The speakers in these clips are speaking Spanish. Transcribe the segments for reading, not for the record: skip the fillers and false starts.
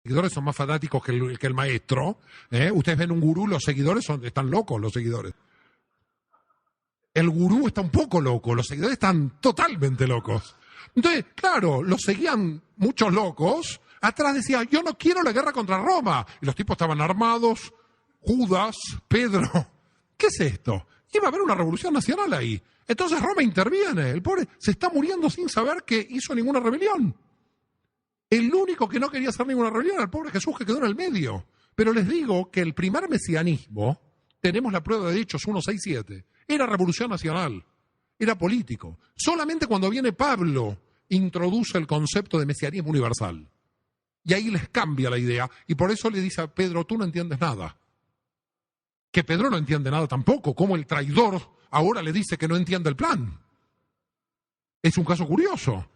seguidores son más fanáticos que el maestro. Ustedes ven un gurú, los seguidores están locos, los seguidores. El gurú está un poco loco, los seguidores están totalmente locos. Entonces, claro, los seguían muchos locos. Atrás decía, yo no quiero la guerra contra Roma. Y los tipos estaban armados, Judas, Pedro. ¿Qué es esto? Iba a haber una revolución nacional ahí. Entonces Roma interviene. El pobre se está muriendo sin saber que hizo ninguna rebelión. El único que no quería hacer ninguna rebelión era el pobre Jesús, que quedó en el medio. Pero les digo que el primer mesianismo, tenemos la prueba de Hechos 1, 6, 7, era revolución nacional, era político. Solamente cuando viene Pablo introduce el concepto de mesianismo universal. Y ahí les cambia la idea. Y por eso le dice a Pedro, tú no entiendes nada. Que Pedro no entiende nada tampoco. Como el traidor ahora le dice que no entiende el plan. Es un caso curioso.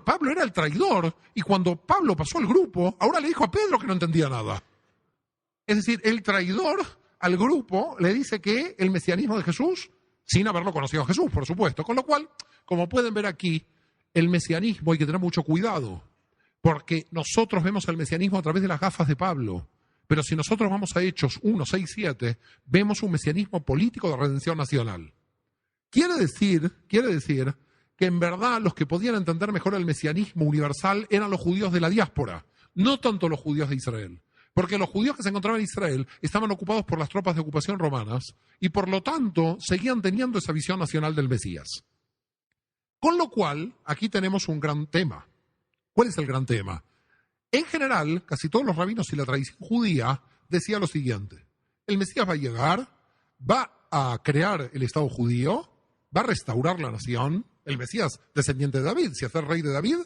Pablo era el traidor, y cuando Pablo pasó al grupo, ahora le dijo a Pedro que no entendía nada. Es decir, el traidor al grupo le dice que el mesianismo de Jesús, sin haberlo conocido a Jesús, por supuesto. Con lo cual, como pueden ver aquí, el mesianismo hay que tener mucho cuidado, porque nosotros vemos el mesianismo a través de las gafas de Pablo. Pero si nosotros vamos a Hechos 1, 6, 7, vemos un mesianismo político de redención nacional. Quiere decir que en verdad los que podían entender mejor el mesianismo universal eran los judíos de la diáspora, no tanto los judíos de Israel. Porque los judíos que se encontraban en Israel estaban ocupados por las tropas de ocupación romanas y por lo tanto seguían teniendo esa visión nacional del Mesías. Con lo cual, aquí tenemos un gran tema. ¿Cuál es el gran tema? En general, casi todos los rabinos y la tradición judía decía lo siguiente: el Mesías va a llegar, va a crear el Estado judío, va a restaurar la nación. El Mesías, descendiente de David, si hace rey de David,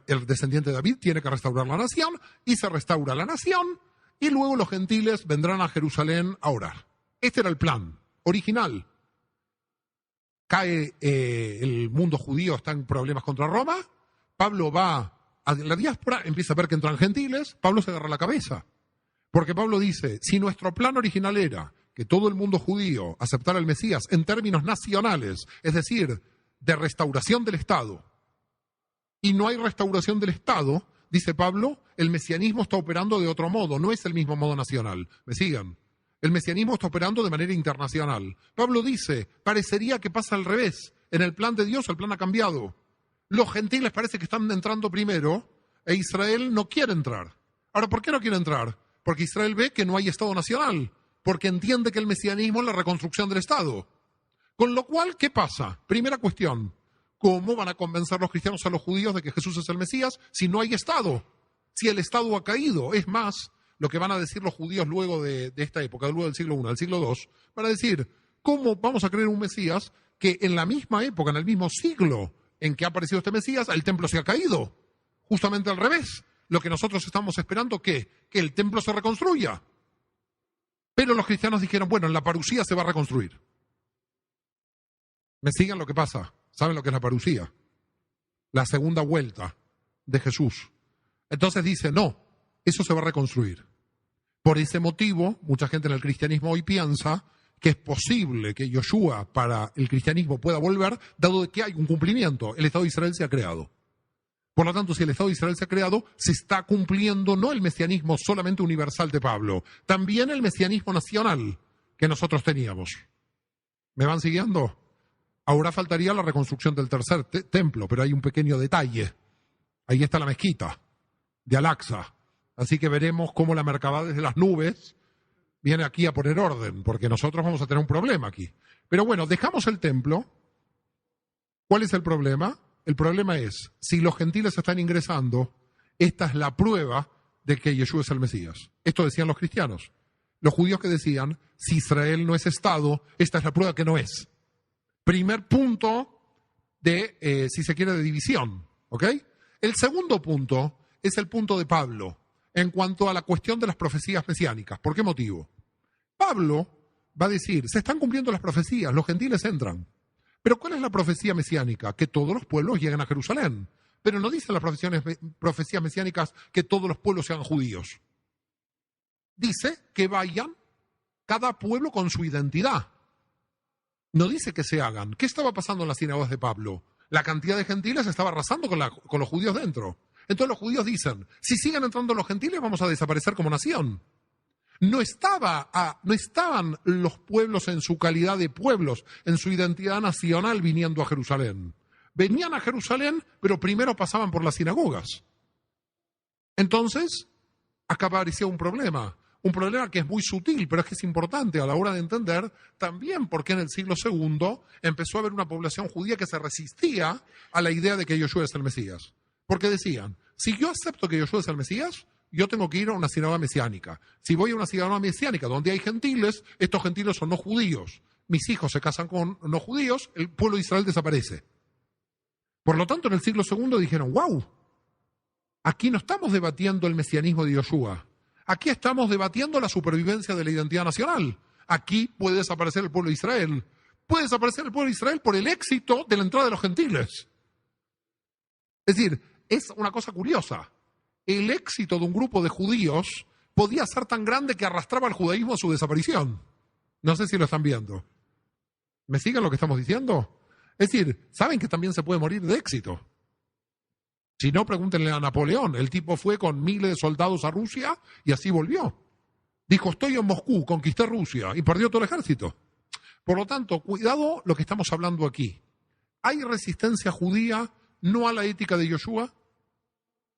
el descendiente de David tiene que restaurar la nación, y se restaura la nación, y luego los gentiles vendrán a Jerusalén a orar. Este era el plan original. Cae el mundo judío, está en problemas contra Roma, Pablo va a la diáspora, empieza a ver que entran gentiles, Pablo se agarra la cabeza. Porque Pablo dice, si nuestro plan original era que todo el mundo judío aceptara al Mesías en términos nacionales, es decir, de restauración del Estado, y no hay restauración del Estado, dice Pablo, el mesianismo está operando de otro modo, no es el mismo modo nacional. ¿Me siguen? El mesianismo está operando de manera internacional. Pablo dice, parecería que pasa al revés. En el plan de Dios el plan ha cambiado. Los gentiles parece que están entrando primero e Israel no quiere entrar. Ahora, ¿por qué no quiere entrar? Porque Israel ve que no hay Estado nacional, porque entiende que el mesianismo es la reconstrucción del Estado. Con lo cual, ¿qué pasa? Primera cuestión, ¿cómo van a convencer los cristianos a los judíos de que Jesús es el Mesías si no hay Estado? Si el Estado ha caído. Es más, lo que van a decir los judíos luego de esta época, luego del siglo I, del siglo II, van a decir, ¿cómo vamos a creer un Mesías que en la misma época, en el mismo siglo en que ha aparecido este Mesías, el templo se ha caído? Justamente al revés. Lo que nosotros estamos esperando, ¿qué? Que el templo se reconstruya. Pero los cristianos dijeron, bueno, en la parusía se va a reconstruir. ¿Me siguen lo que pasa? ¿Saben lo que es la parusía? La segunda vuelta de Jesús. Entonces dice, no, eso se va a reconstruir. Por ese motivo, mucha gente en el cristianismo hoy piensa que es posible que Yoshua para el cristianismo pueda volver, dado que hay un cumplimiento. El Estado de Israel se ha creado. Por lo tanto, si el Estado de Israel se ha creado, se está cumpliendo no el mesianismo solamente universal de Pablo, también el mesianismo nacional que nosotros teníamos. ¿Me van siguiendo? Ahora faltaría la reconstrucción del tercer templo, pero hay un pequeño detalle. Ahí está la mezquita de Al-Aqsa. Así que veremos cómo la mercadá desde las nubes viene aquí a poner orden, porque nosotros vamos a tener un problema aquí. Pero bueno, dejamos el templo. ¿Cuál es el problema? El problema es, si los gentiles están ingresando, esta es la prueba de que Yeshua es el Mesías. Esto decían los cristianos. Los judíos que decían, si Israel no es Estado, esta es la prueba que no es. Primer punto de, si se quiere, de división. ¿Ok? El segundo punto es el punto de Pablo en cuanto a la cuestión de las profecías mesiánicas. ¿Por qué motivo? Pablo va a decir, se están cumpliendo las profecías, los gentiles entran. Pero ¿cuál es la profecía mesiánica? Que todos los pueblos lleguen a Jerusalén. Pero no dicen las profecías mesiánicas que todos los pueblos sean judíos. Dice que vayan cada pueblo con su identidad. No dice que se hagan. ¿Qué estaba pasando en las sinagogas de Pablo? La cantidad de gentiles estaba arrasando con los judíos dentro. Entonces los judíos dicen, si siguen entrando los gentiles vamos a desaparecer como nación. No estaban los pueblos en su calidad de pueblos, en su identidad nacional viniendo a Jerusalén. Venían a Jerusalén, pero primero pasaban por las sinagogas. Entonces, acá aparecía un problema que es muy sutil, pero es que es importante a la hora de entender también por qué en el siglo II empezó a haber una población judía que se resistía a la idea de que Yoshua es el Mesías. Porque decían, si yo acepto que Yoshua es el Mesías, yo tengo que ir a una sinagoga mesiánica. Si voy a una sinagoga mesiánica donde hay gentiles, estos gentiles son no judíos. Mis hijos se casan con no judíos, el pueblo de Israel desaparece. Por lo tanto, en el siglo II dijeron, wow, aquí no estamos debatiendo el mesianismo de Yoshua. Aquí estamos debatiendo la supervivencia de la identidad nacional. Aquí puede desaparecer el pueblo de Israel. Puede desaparecer el pueblo de Israel por el éxito de la entrada de los gentiles. Es decir, es una cosa curiosa. El éxito de un grupo de judíos podía ser tan grande que arrastraba al judaísmo a su desaparición. No sé si lo están viendo. ¿Me siguen lo que estamos diciendo? Es decir, saben que también se puede morir de éxito. Si no, pregúntenle a Napoleón. El tipo fue con miles de soldados a Rusia y así volvió. Dijo, estoy en Moscú, conquisté Rusia y perdió todo el ejército. Por lo tanto, cuidado lo que estamos hablando aquí. ¿Hay resistencia judía no a la ética de Yoshua?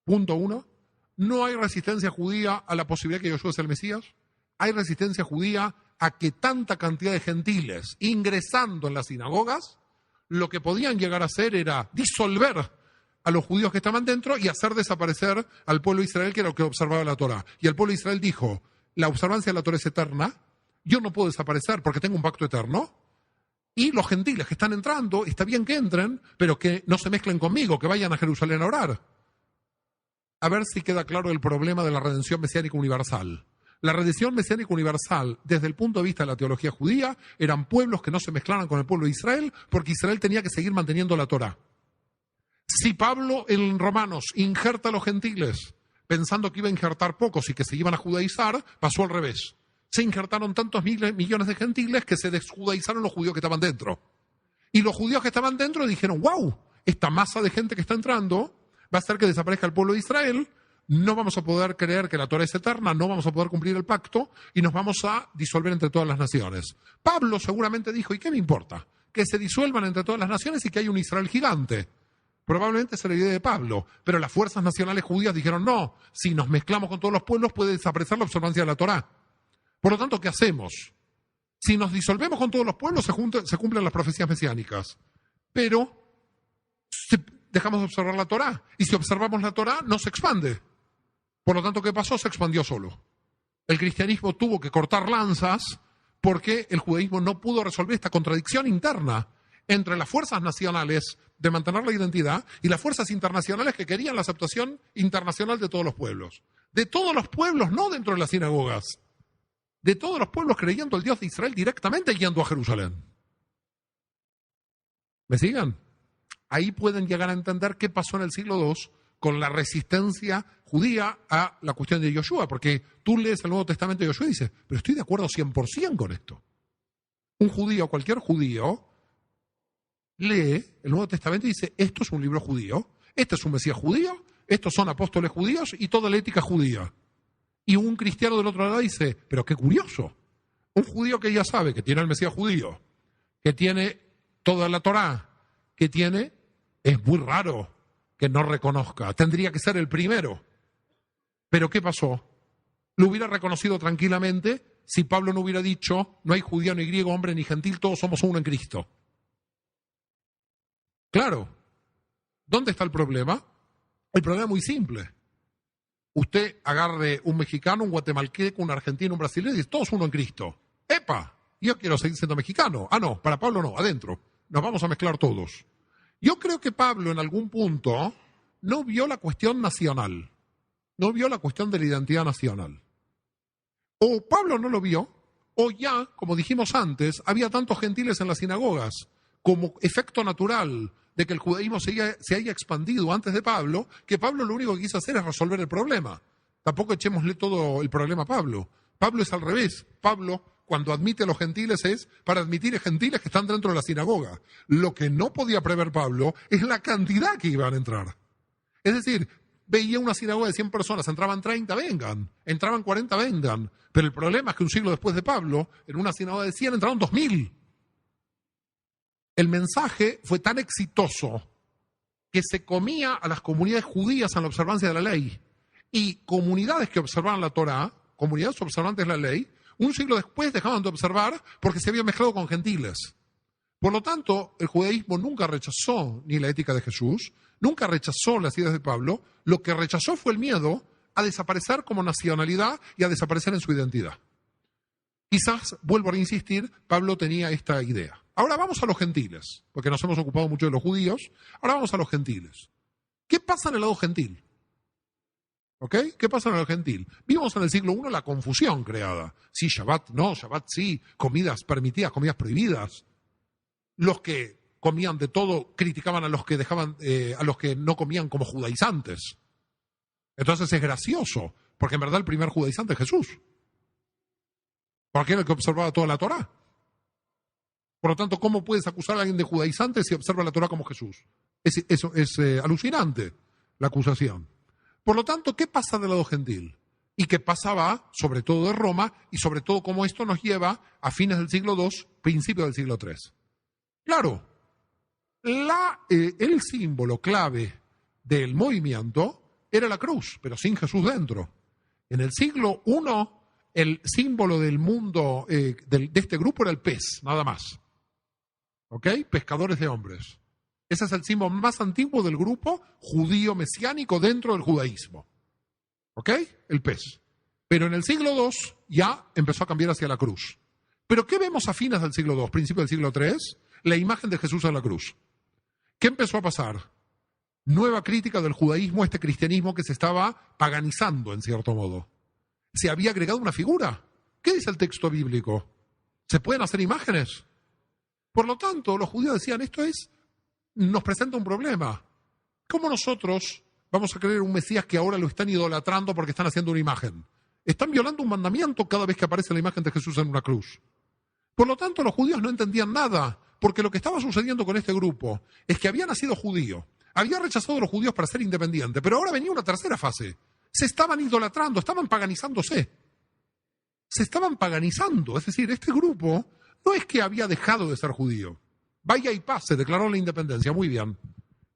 Punto 1. ¿No hay resistencia judía a la posibilidad que Yoshua sea el Mesías? ¿Hay resistencia judía a que tanta cantidad de gentiles ingresando en las sinagogas, lo que podían llegar a hacer era disolver a los judíos que estaban dentro y hacer desaparecer al pueblo de Israel, que era lo que observaba la Torá? Y el pueblo de Israel dijo, la observancia de la Torá es eterna, yo no puedo desaparecer porque tengo un pacto eterno, y los gentiles que están entrando, está bien que entren, pero que no se mezclen conmigo, que vayan a Jerusalén a orar. A ver si queda claro el problema de la redención mesiánica universal. La redención mesiánica universal, desde el punto de vista de la teología judía, eran pueblos que no se mezclaran con el pueblo de Israel, porque Israel tenía que seguir manteniendo la Torá. Si Pablo en Romanos injerta a los gentiles, pensando que iba a injertar pocos y que se iban a judaizar, pasó al revés. Se injertaron tantos millones de gentiles que se desjudaizaron los judíos que estaban dentro. Y los judíos que estaban dentro dijeron, wow, esta masa de gente que está entrando va a hacer que desaparezca el pueblo de Israel, no vamos a poder creer que la Torá es eterna, no vamos a poder cumplir el pacto y nos vamos a disolver entre todas las naciones. Pablo seguramente dijo, ¿y qué me importa? Que se disuelvan entre todas las naciones y que haya un Israel gigante. Probablemente esa era la idea de Pablo, pero las fuerzas nacionales judías dijeron, no, si nos mezclamos con todos los pueblos puede desaparecer la observancia de la Torá. Por lo tanto, ¿qué hacemos? Si nos disolvemos con todos los pueblos, se cumplen las profecías mesiánicas. Pero dejamos de observar la Torá. Y si observamos la Torá, no se expande. Por lo tanto, ¿qué pasó? Se expandió solo. El cristianismo tuvo que cortar lanzas porque el judaísmo no pudo resolver esta contradicción interna entre las fuerzas nacionales de mantener la identidad y las fuerzas internacionales que querían la aceptación internacional de todos los pueblos. De todos los pueblos, no dentro de las sinagogas. De todos los pueblos creyendo el Dios de Israel directamente yendo a Jerusalén. ¿Me sigan? Ahí pueden llegar a entender qué pasó en el siglo II con la resistencia judía a la cuestión de Yoshua, porque tú lees el Nuevo Testamento de Yoshua y dices, pero estoy de acuerdo 100% con esto. Un judío, cualquier judío, lee el Nuevo Testamento y dice, esto es un libro judío, este es un Mesías judío, estos son apóstoles judíos y toda la ética judía. Y un cristiano del otro lado dice, pero qué curioso, un judío que ya sabe que tiene el Mesías judío, que tiene toda la Torá, que tiene, es muy raro que no reconozca, tendría que ser el primero. Pero ¿qué pasó? Lo hubiera reconocido tranquilamente si Pablo no hubiera dicho, no hay judío ni griego, hombre ni gentil, todos somos uno en Cristo. Claro. ¿Dónde está el problema? El problema es muy simple. Usted agarre un mexicano, un guatemalteco, un argentino, un brasileño y dice, todos uno en Cristo. ¡Epa! Yo quiero seguir siendo mexicano. Ah, no, para Pablo no, adentro. Nos vamos a mezclar todos. Yo creo que Pablo en algún punto no vio la cuestión nacional. No vio la cuestión de la identidad nacional. O Pablo no lo vio, o ya, como dijimos antes, había tantos gentiles en las sinagogas, como efecto natural de que el judaísmo se haya expandido antes de Pablo, que Pablo lo único que quiso hacer es resolver el problema. Tampoco echémosle todo el problema a Pablo. Pablo es al revés. Pablo, cuando admite a los gentiles, es para admitir a gentiles que están dentro de la sinagoga. Lo que no podía prever Pablo es la cantidad que iban a entrar. Es decir, veía una sinagoga de 100 personas, entraban 30, vengan, entraban 40, vengan. Pero el problema es que un siglo después de Pablo, en una sinagoga de 100 entraron 2000. El mensaje fue tan exitoso que se comía a las comunidades judías en la observancia de la ley. Y comunidades que observaban la Torá, comunidades observantes de la ley, un siglo después dejaban de observar porque se habían mezclado con gentiles. Por lo tanto, el judaísmo nunca rechazó ni la ética de Jesús, nunca rechazó las ideas de Pablo, lo que rechazó fue el miedo a desaparecer como nacionalidad y a desaparecer en su identidad. Quizás, vuelvo a insistir, Pablo tenía esta idea. Ahora vamos a los gentiles, porque nos hemos ocupado mucho de los judíos, ahora vamos a los gentiles. ¿Qué pasa en el lado gentil? ¿Ok? ¿Qué pasa en el gentil? Vimos en el siglo I la confusión creada. Sí, Shabbat no, Shabbat sí, comidas permitidas, comidas prohibidas. Los que comían de todo criticaban a los que dejaban, a los que no comían como judaizantes. Entonces es gracioso, porque en verdad el primer judaizante es Jesús. Porque era el que observaba toda la Torá. Por lo tanto, ¿cómo puedes acusar a alguien de judaizante si observa la Torá como Jesús? Eso es alucinante, la acusación. Por lo tanto, ¿qué pasa del lado gentil? Y qué pasaba, sobre todo de Roma, y sobre todo cómo esto nos lleva a fines del siglo II, principios del siglo III. Claro, el símbolo clave del movimiento era la cruz, pero sin Jesús dentro. En el siglo I, el símbolo del mundo, de este grupo era el pez, nada más. ¿Ok? Pescadores de hombres. Ese es el símbolo más antiguo del grupo judío mesiánico dentro del judaísmo. ¿Ok? El pez. Pero en el siglo II ya empezó a cambiar hacia la cruz. ¿Pero qué vemos a fines del siglo II, principio del siglo III? La imagen de Jesús en la cruz. ¿Qué empezó a pasar? Nueva crítica del judaísmo, este cristianismo que se estaba paganizando en cierto modo. Se había agregado una figura. ¿Qué dice el texto bíblico? ¿Se pueden hacer imágenes? Por lo tanto, los judíos decían, nos presenta un problema. ¿Cómo nosotros vamos a creer un Mesías que ahora lo están idolatrando porque están haciendo una imagen? Están violando un mandamiento cada vez que aparece la imagen de Jesús en una cruz. Por lo tanto, los judíos no entendían nada, porque lo que estaba sucediendo con este grupo es que había nacido judío, había rechazado a los judíos para ser independiente, pero ahora venía una tercera fase. Se estaban idolatrando, estaban paganizándose. Se estaban paganizando, es decir, este grupo no es que había dejado de ser judío. Vaya y pase, declaró la independencia, muy bien.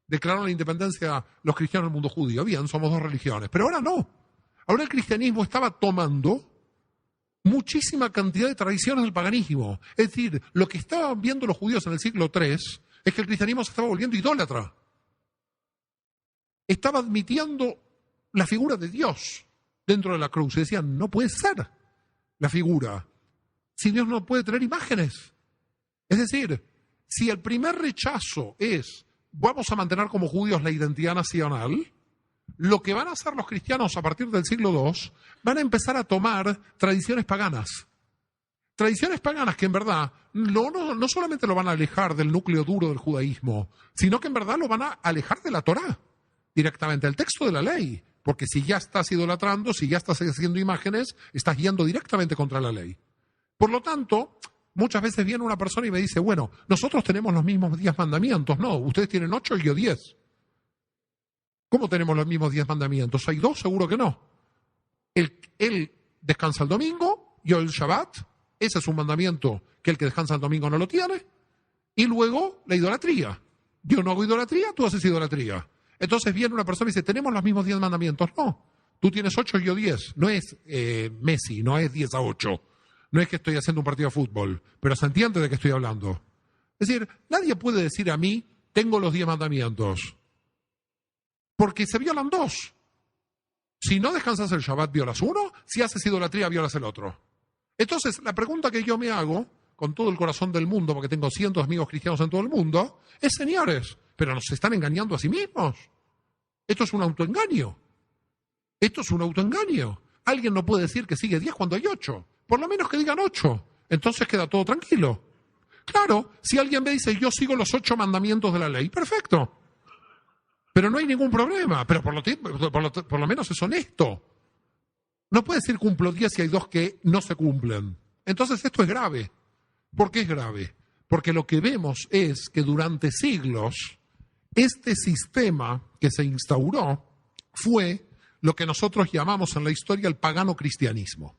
Declararon la independencia los cristianos del mundo judío, bien, somos dos religiones. Pero ahora no. Ahora el cristianismo estaba tomando muchísima cantidad de tradiciones del paganismo. Es decir, lo que estaban viendo los judíos en el siglo III es que el cristianismo se estaba volviendo idólatra. Estaba admitiendo la figura de Dios dentro de la cruz. Y decían, no puede ser la figura si Dios no puede tener imágenes. Es decir, si el primer rechazo es vamos a mantener como judíos la identidad nacional, lo que van a hacer los cristianos a partir del siglo II, van a empezar a tomar tradiciones paganas. Tradiciones paganas que en verdad no solamente lo van a alejar del núcleo duro del judaísmo, sino que en verdad lo van a alejar de la Torá, directamente, el texto de la ley. Porque si ya estás idolatrando, si ya estás haciendo imágenes, estás yendo directamente contra la ley. Por lo tanto, muchas veces viene una persona y me dice, bueno, nosotros tenemos los mismos 10 mandamientos. No, ustedes tienen 8 y yo 10. ¿Cómo tenemos los mismos 10 mandamientos? ¿Hay 2? Seguro que no. Él descansa el domingo, yo el Shabbat. Ese es un mandamiento que el que descansa el domingo no lo tiene. Y luego la idolatría. Yo no hago idolatría, tú haces idolatría. Entonces viene una persona y dice, tenemos los mismos 10 mandamientos. No, tú tienes 8 y yo 10. No es Messi, no es 10-8. No es que estoy haciendo un partido de fútbol, pero se entiende de qué estoy hablando. Es decir, nadie puede decir a mí, tengo los 10 mandamientos. Porque se violan 2. Si no descansas el Shabbat, violas uno. Si haces idolatría, violas el otro. Entonces, la pregunta que yo me hago, con todo el corazón del mundo, porque tengo cientos de amigos cristianos en todo el mundo, es, señores, pero nos están engañando a sí mismos. Esto es un autoengaño. Esto es un autoengaño. Alguien no puede decir que sigue 10 cuando hay 8. Por lo menos que digan 8. Entonces queda todo tranquilo. Claro, si alguien me dice, yo sigo los 8 mandamientos de la ley, perfecto. Pero no hay ningún problema. Pero por lo menos es honesto. No puede decir cumplo 10 si hay 2 que no se cumplen. Entonces esto es grave. ¿Por qué es grave? Porque lo que vemos es que durante siglos este sistema que se instauró fue lo que nosotros llamamos en la historia el pagano cristianismo.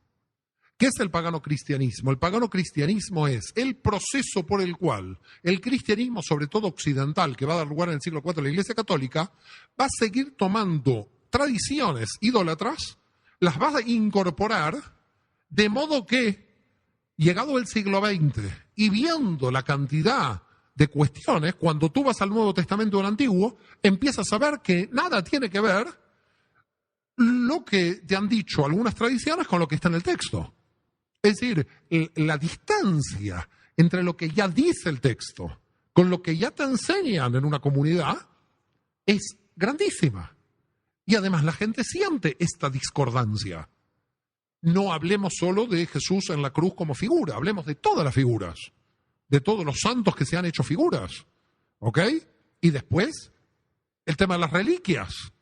¿Qué es el pagano cristianismo? El pagano cristianismo es el proceso por el cual el cristianismo, sobre todo occidental, que va a dar lugar en el siglo IV a la Iglesia Católica, va a seguir tomando tradiciones idólatras, las va a incorporar, de modo que, llegado el siglo XX y viendo la cantidad de cuestiones, cuando tú vas al Nuevo Testamento o al Antiguo, empiezas a ver que nada tiene que ver lo que te han dicho algunas tradiciones con lo que está en el texto. Es decir, la distancia entre lo que ya dice el texto con lo que ya te enseñan en una comunidad es grandísima. Y además la gente siente esta discordancia. No hablemos solo de Jesús en la cruz como figura, hablemos de todas las figuras, de todos los santos que se han hecho figuras. ¿Ok? Y después, el tema de las reliquias.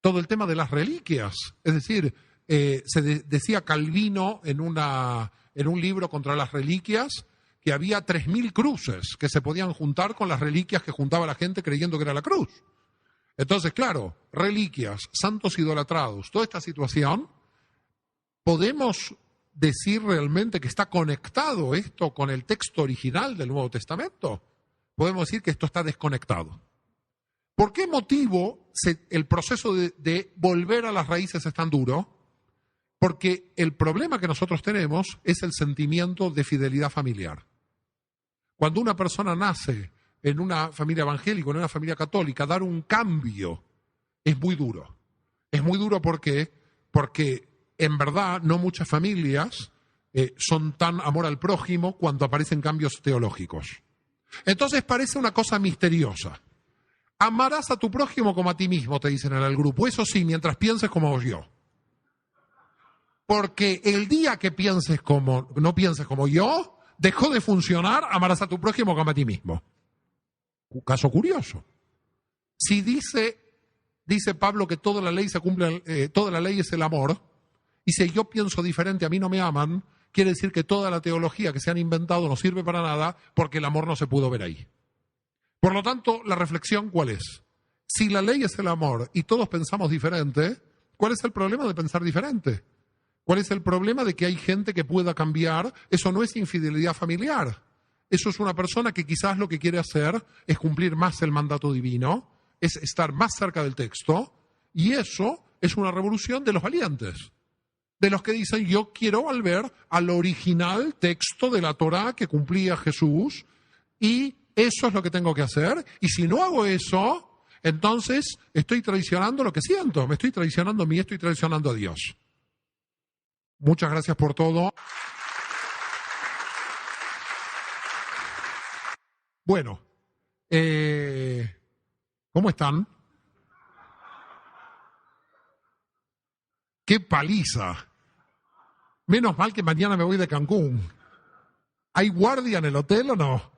Todo el tema de las reliquias. Es decir, decía Calvino en un libro contra las reliquias que había 3.000 cruces que se podían juntar con las reliquias que juntaba la gente creyendo que era la cruz. Entonces, claro, reliquias, santos idolatrados, toda esta situación, ¿podemos decir realmente que está conectado esto con el texto original del Nuevo Testamento? Podemos decir que esto está desconectado. ¿Por qué motivo el proceso de volver a las raíces es tan duro? Porque el problema que nosotros tenemos es el sentimiento de fidelidad familiar. Cuando una persona nace en una familia evangélica, en una familia católica, dar un cambio es muy duro. Es muy duro porque en verdad no muchas familias son tan amor al prójimo cuando aparecen cambios teológicos. Entonces parece una cosa misteriosa. Amarás a tu prójimo como a ti mismo, te dicen en el grupo. Eso sí, mientras pienses como yo. Porque el día que no pienses como yo, dejó de funcionar, amarás a tu prójimo como a ti mismo. Un caso curioso. Si dice Pablo que toda la ley se cumple, toda la ley es el amor, y si yo pienso diferente, a mí no me aman, quiere decir que toda la teología que se han inventado no sirve para nada porque el amor no se pudo ver ahí. Por lo tanto, la reflexión, ¿cuál es? Si la ley es el amor y todos pensamos diferente, ¿cuál es el problema de pensar diferente? ¿Cuál es el problema de que hay gente que pueda cambiar? Eso no es infidelidad familiar. Eso es una persona que quizás lo que quiere hacer es cumplir más el mandato divino, es estar más cerca del texto, y eso es una revolución de los valientes. De los que dicen, yo quiero volver al original texto de la Torá que cumplía Jesús, y eso es lo que tengo que hacer. Y si no hago eso, entonces estoy traicionando lo que siento. Me estoy traicionando a mí, estoy traicionando a Dios. Muchas gracias por todo. Bueno, ¿cómo están? ¡Qué paliza! Menos mal que mañana me voy de Cancún. ¿Hay guardia en el hotel o no?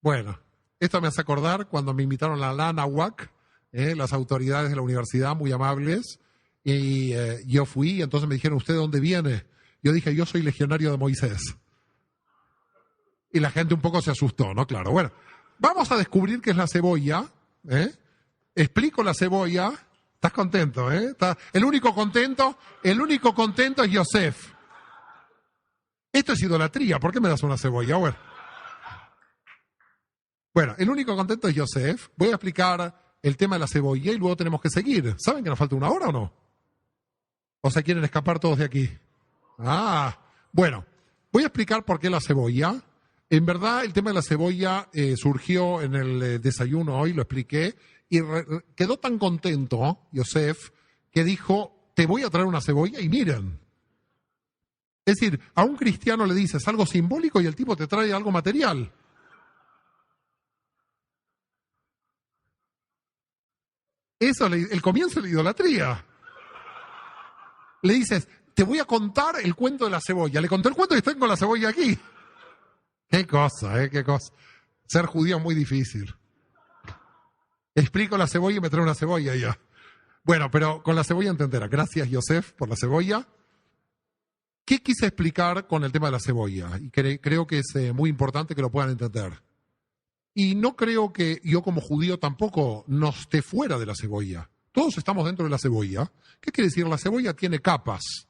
Bueno, esto me hace acordar cuando me invitaron a la Anáhuac, las autoridades de la universidad muy amables, y yo fui, y entonces me dijeron, ¿usted de dónde viene? Yo dije, yo soy legionario de Moisés. Y la gente un poco se asustó, ¿no? Claro, bueno, vamos a descubrir qué es la cebolla, Explico la cebolla. ¿Estás contento, El único contento es Yosef. Esto es idolatría, ¿por qué me das una cebolla? Bueno, el único contento es Yosef. Voy a explicar el tema de la cebolla y luego tenemos que seguir. ¿Saben que nos falta 1 hora o no? ¿O se quieren escapar todos de aquí? Bueno, voy a explicar por qué la cebolla. En verdad, el tema de la cebolla surgió en el desayuno hoy, lo expliqué, y quedó tan contento Yosef que dijo, te voy a traer una cebolla y miren. Es decir, a un cristiano le dices algo simbólico y el tipo te trae algo material. Eso es el comienzo de la idolatría. Le dices, te voy a contar el cuento de la cebolla. Le conté el cuento y estoy con la cebolla aquí. Qué cosa, qué cosa. Ser judío es muy difícil. Explico la cebolla y me trae una cebolla ya. Bueno, pero con la cebolla entendera. Gracias, Yosef, por la cebolla. ¿Qué quise explicar con el tema de la cebolla? Y creo que es muy importante que lo puedan entender. Y no creo que yo como judío tampoco no esté fuera de la cebolla. Todos estamos dentro de la cebolla. ¿Qué quiere decir? La cebolla tiene capas.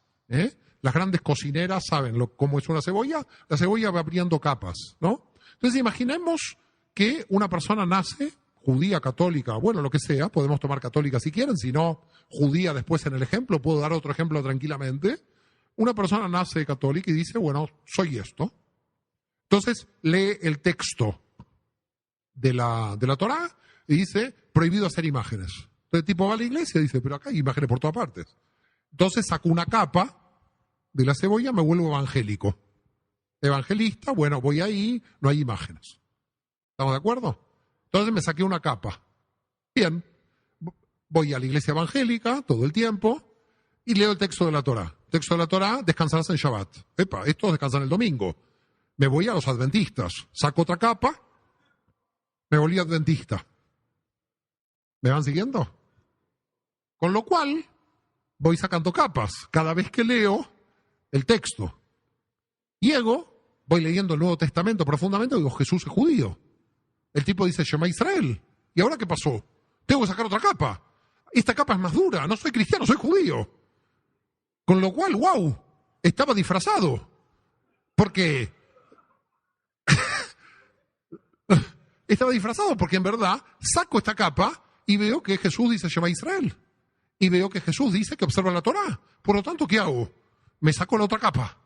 Las grandes cocineras saben cómo es una cebolla. La cebolla va abriendo capas, ¿no? Entonces imaginemos que una persona nace judía, católica, bueno, lo que sea, podemos tomar católica si quieren, si no, judía después en el ejemplo, puedo dar otro ejemplo tranquilamente. Una persona nace católica y dice, bueno, soy esto. Entonces lee el texto de la Torá y dice, prohibido hacer imágenes. Entonces el tipo va a la iglesia y dice, pero acá hay imágenes por todas partes. Entonces saco una capa de la cebolla, me vuelvo evangélico. Evangelista, bueno, voy ahí, no hay imágenes. ¿Estamos de acuerdo? Entonces me saqué una capa. Bien, voy a la iglesia evangélica todo el tiempo y leo el texto de la Torá. El texto de la Torá, descansarás en Shabbat. Epa, estos descansan el domingo. Me voy a los adventistas. Saco otra capa, me volví adventista. ¿Me van siguiendo? Con lo cual, voy sacando capas cada vez que leo el texto. Llego, voy leyendo el Nuevo Testamento profundamente y digo, Jesús es judío. El tipo dice, Shema Israel. ¿Y ahora qué pasó? Tengo que sacar otra capa. Esta capa es más dura. No soy cristiano, soy judío. Con lo cual, wow, estaba disfrazado. Porque estaba disfrazado porque en verdad saco esta capa y veo que Jesús dice Shema Israel. Y veo que Jesús dice que observa la Torá. Por lo tanto, ¿qué hago? Me saco la otra capa.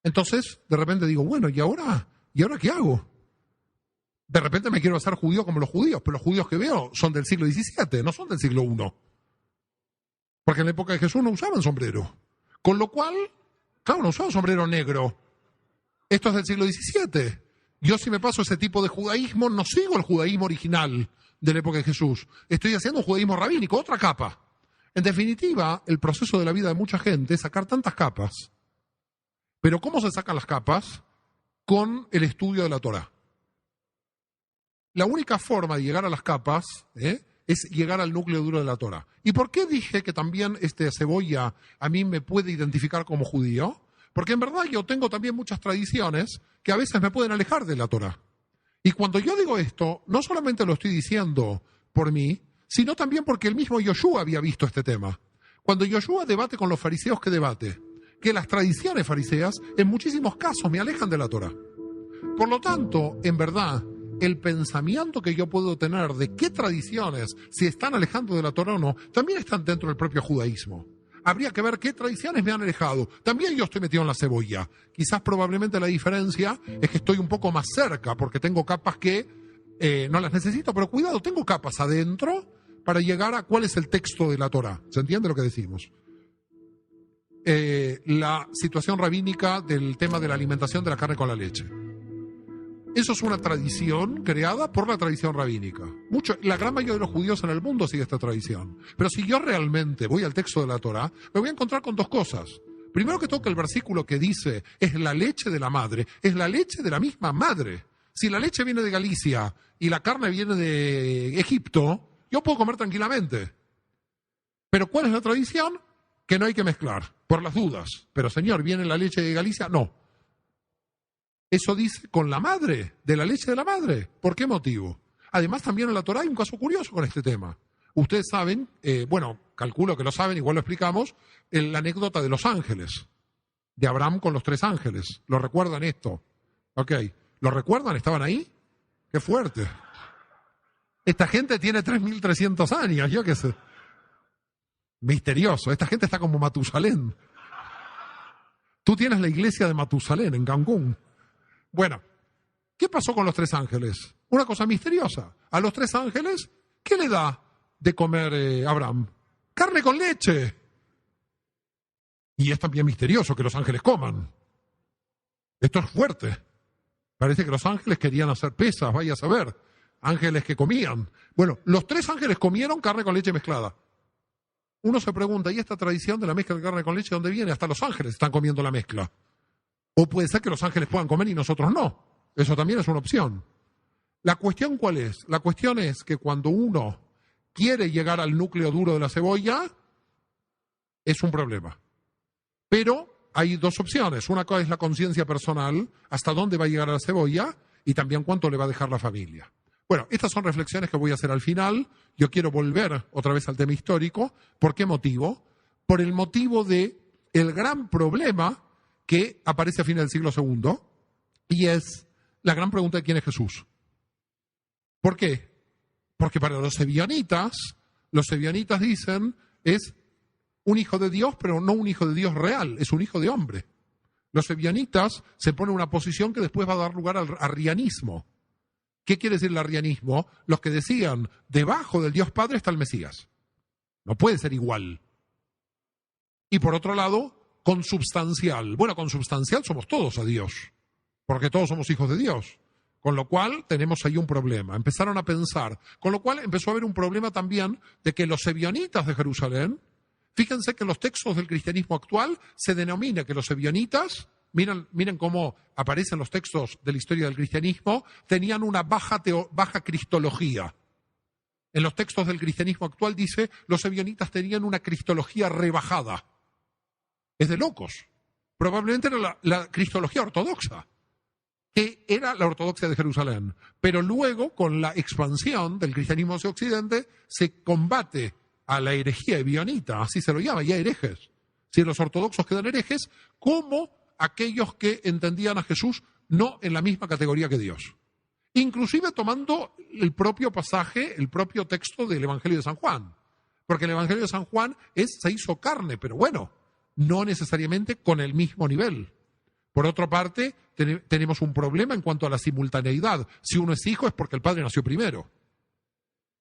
Entonces, de repente digo, bueno, ¿y ahora qué hago? De repente me quiero hacer judío como los judíos, pero los judíos que veo son del siglo XVII, no son del siglo I. Porque en la época de Jesús no usaban sombrero. Con lo cual, claro, no usaban sombrero negro. Esto es del siglo XVII. Yo si me paso ese tipo de judaísmo, no sigo el judaísmo original de la época de Jesús. Estoy haciendo un judaísmo rabínico, otra capa. En definitiva, el proceso de la vida de mucha gente es sacar tantas capas. Pero ¿cómo se sacan las capas? Con el estudio de la Torá. La única forma de llegar a las capas es llegar al núcleo duro de la Torá. ¿Y por qué dije que también cebolla a mí me puede identificar como judío? Porque en verdad yo tengo también muchas tradiciones que a veces me pueden alejar de la Torá. Y cuando yo digo esto, no solamente lo estoy diciendo por mí, sino también porque el mismo Yoshua había visto este tema. Cuando Yoshua debate con los fariseos, ¿qué debate? Que las tradiciones fariseas en muchísimos casos me alejan de la Torá. Por lo tanto, en verdad, el pensamiento que yo puedo tener de qué tradiciones se están alejando de la Torá o no, también están dentro del propio judaísmo. Habría que ver qué tradiciones me han alejado. También yo estoy metido en la cebolla. Quizás probablemente la diferencia es que estoy un poco más cerca porque tengo capas que no las necesito, pero cuidado, tengo capas adentro para llegar a cuál es el texto de la Torá. ¿Se entiende lo que decimos? La situación rabínica del tema de la alimentación de la carne con la leche. Eso es una tradición creada por la tradición rabínica. La gran mayoría de los judíos en el mundo sigue esta tradición. Pero si yo realmente voy al texto de la Torá, me voy a encontrar con dos cosas. Primero que todo, que el versículo que dice es la leche de la madre, es la leche de la misma madre. Si la leche viene de Galicia y la carne viene de Egipto, yo puedo comer tranquilamente. Pero ¿cuál es la tradición? Que no hay que mezclar, por las dudas. Pero señor, ¿viene la leche de Galicia? No. Eso dice con la madre, de la leche de la madre. ¿Por qué motivo? Además, también en la Torá hay un caso curioso con este tema. Ustedes saben, calculo que lo saben, igual lo explicamos, la anécdota de los ángeles, de Abraham con los 3 ángeles. ¿Lo recuerdan esto? Ok. ¿Lo recuerdan? ¿Estaban ahí? ¡Qué fuerte! Esta gente tiene 3.300 años, yo qué sé. Misterioso. Esta gente está como Matusalén. Tú tienes la iglesia de Matusalén en Cancún. Bueno, ¿qué pasó con los 3 ángeles? Una cosa misteriosa. A los 3 ángeles, ¿qué le da de comer Abraham? Carne con leche. Y es también misterioso que los ángeles coman. Esto es fuerte. Parece que los ángeles querían hacer pesas, vaya a saber. Ángeles que comían. Bueno, los 3 ángeles comieron carne con leche mezclada. Uno se pregunta, ¿y esta tradición de la mezcla de carne con leche dónde viene? Hasta los ángeles están comiendo la mezcla. O puede ser que los ángeles puedan comer y nosotros no. Eso también es una opción. ¿La cuestión cuál es? La cuestión es que cuando uno quiere llegar al núcleo duro de la cebolla, es un problema. Pero hay 2 opciones. Una cosa es la conciencia personal, hasta dónde va a llegar a la cebolla, y también cuánto le va a dejar la familia. Bueno, estas son reflexiones que voy a hacer al final. Yo quiero volver otra vez al tema histórico. ¿Por qué motivo? Por el motivo de el gran problema que aparece a fines del siglo II, y es la gran pregunta de quién es Jesús. ¿Por qué? Porque para los ebionitas dicen es un hijo de Dios, pero no un hijo de Dios real, es un hijo de hombre. Los ebionitas se ponen en una posición que después va a dar lugar al arrianismo. ¿Qué quiere decir el arrianismo? Los que decían, debajo del Dios Padre está el Mesías. No puede ser igual. Y por otro lado, consubstancial. Bueno, consubstancial somos todos a Dios, porque todos somos hijos de Dios. Con lo cual tenemos ahí un problema. Empezaron a pensar. Con lo cual empezó a haber un problema también de que los ebionitas de Jerusalén, fíjense que en los textos del cristianismo actual se denomina que los ebionitas, miren cómo aparecen los textos de la historia del cristianismo, tenían una baja cristología. En los textos del cristianismo actual dice, los ebionitas tenían una cristología rebajada. Es de locos. Probablemente era la cristología ortodoxa, que era la ortodoxia de Jerusalén. Pero luego, con la expansión del cristianismo hacia Occidente, se combate a la herejía ebionita, así se lo llama, ya herejes. Si los ortodoxos quedan herejes, como aquellos que entendían a Jesús no en la misma categoría que Dios. Inclusive tomando el propio pasaje, el propio texto del Evangelio de San Juan. Porque el Evangelio de San Juan se hizo carne, pero bueno, no necesariamente con el mismo nivel. Por otra parte, tenemos un problema en cuanto a la simultaneidad. Si uno es hijo es porque el padre nació primero.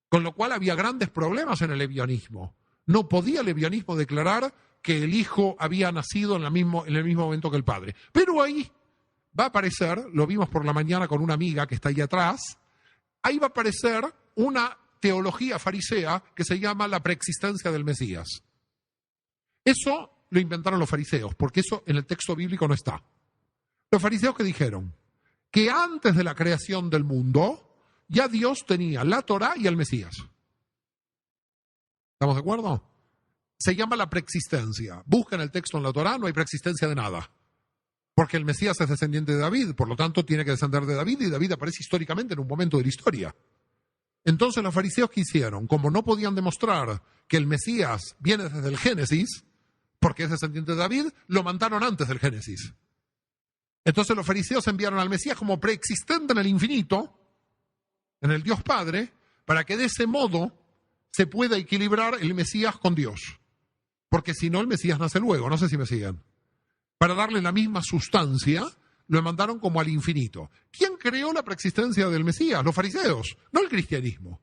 Con lo cual había grandes problemas en el ebionismo. No podía el ebionismo declarar que el hijo había nacido en el mismo momento que el padre. Pero ahí va a aparecer, lo vimos por la mañana con una amiga que está ahí atrás, ahí va a aparecer una teología farisea que se llama la preexistencia del Mesías. Eso lo inventaron los fariseos, porque eso en el texto bíblico no está. Los fariseos que dijeron que antes de la creación del mundo ya Dios tenía la Torá y el Mesías. ¿Estamos de acuerdo? Se llama la preexistencia. Buscan el texto en la Torá, no hay preexistencia de nada. Porque el Mesías es descendiente de David, por lo tanto tiene que descender de David, y David aparece históricamente en un momento de la historia. Entonces los fariseos, ¿qué hicieron? Como no podían demostrar que el Mesías viene desde el Génesis, porque es descendiente de David, lo mandaron antes del Génesis. Entonces los fariseos enviaron al Mesías como preexistente en el infinito, en el Dios Padre, para que de ese modo se pueda equilibrar el Mesías con Dios. Porque si no, el Mesías nace luego, no sé si me siguen. Para darle la misma sustancia, lo mandaron como al infinito. ¿Quién creó la preexistencia del Mesías? Los fariseos, no el cristianismo.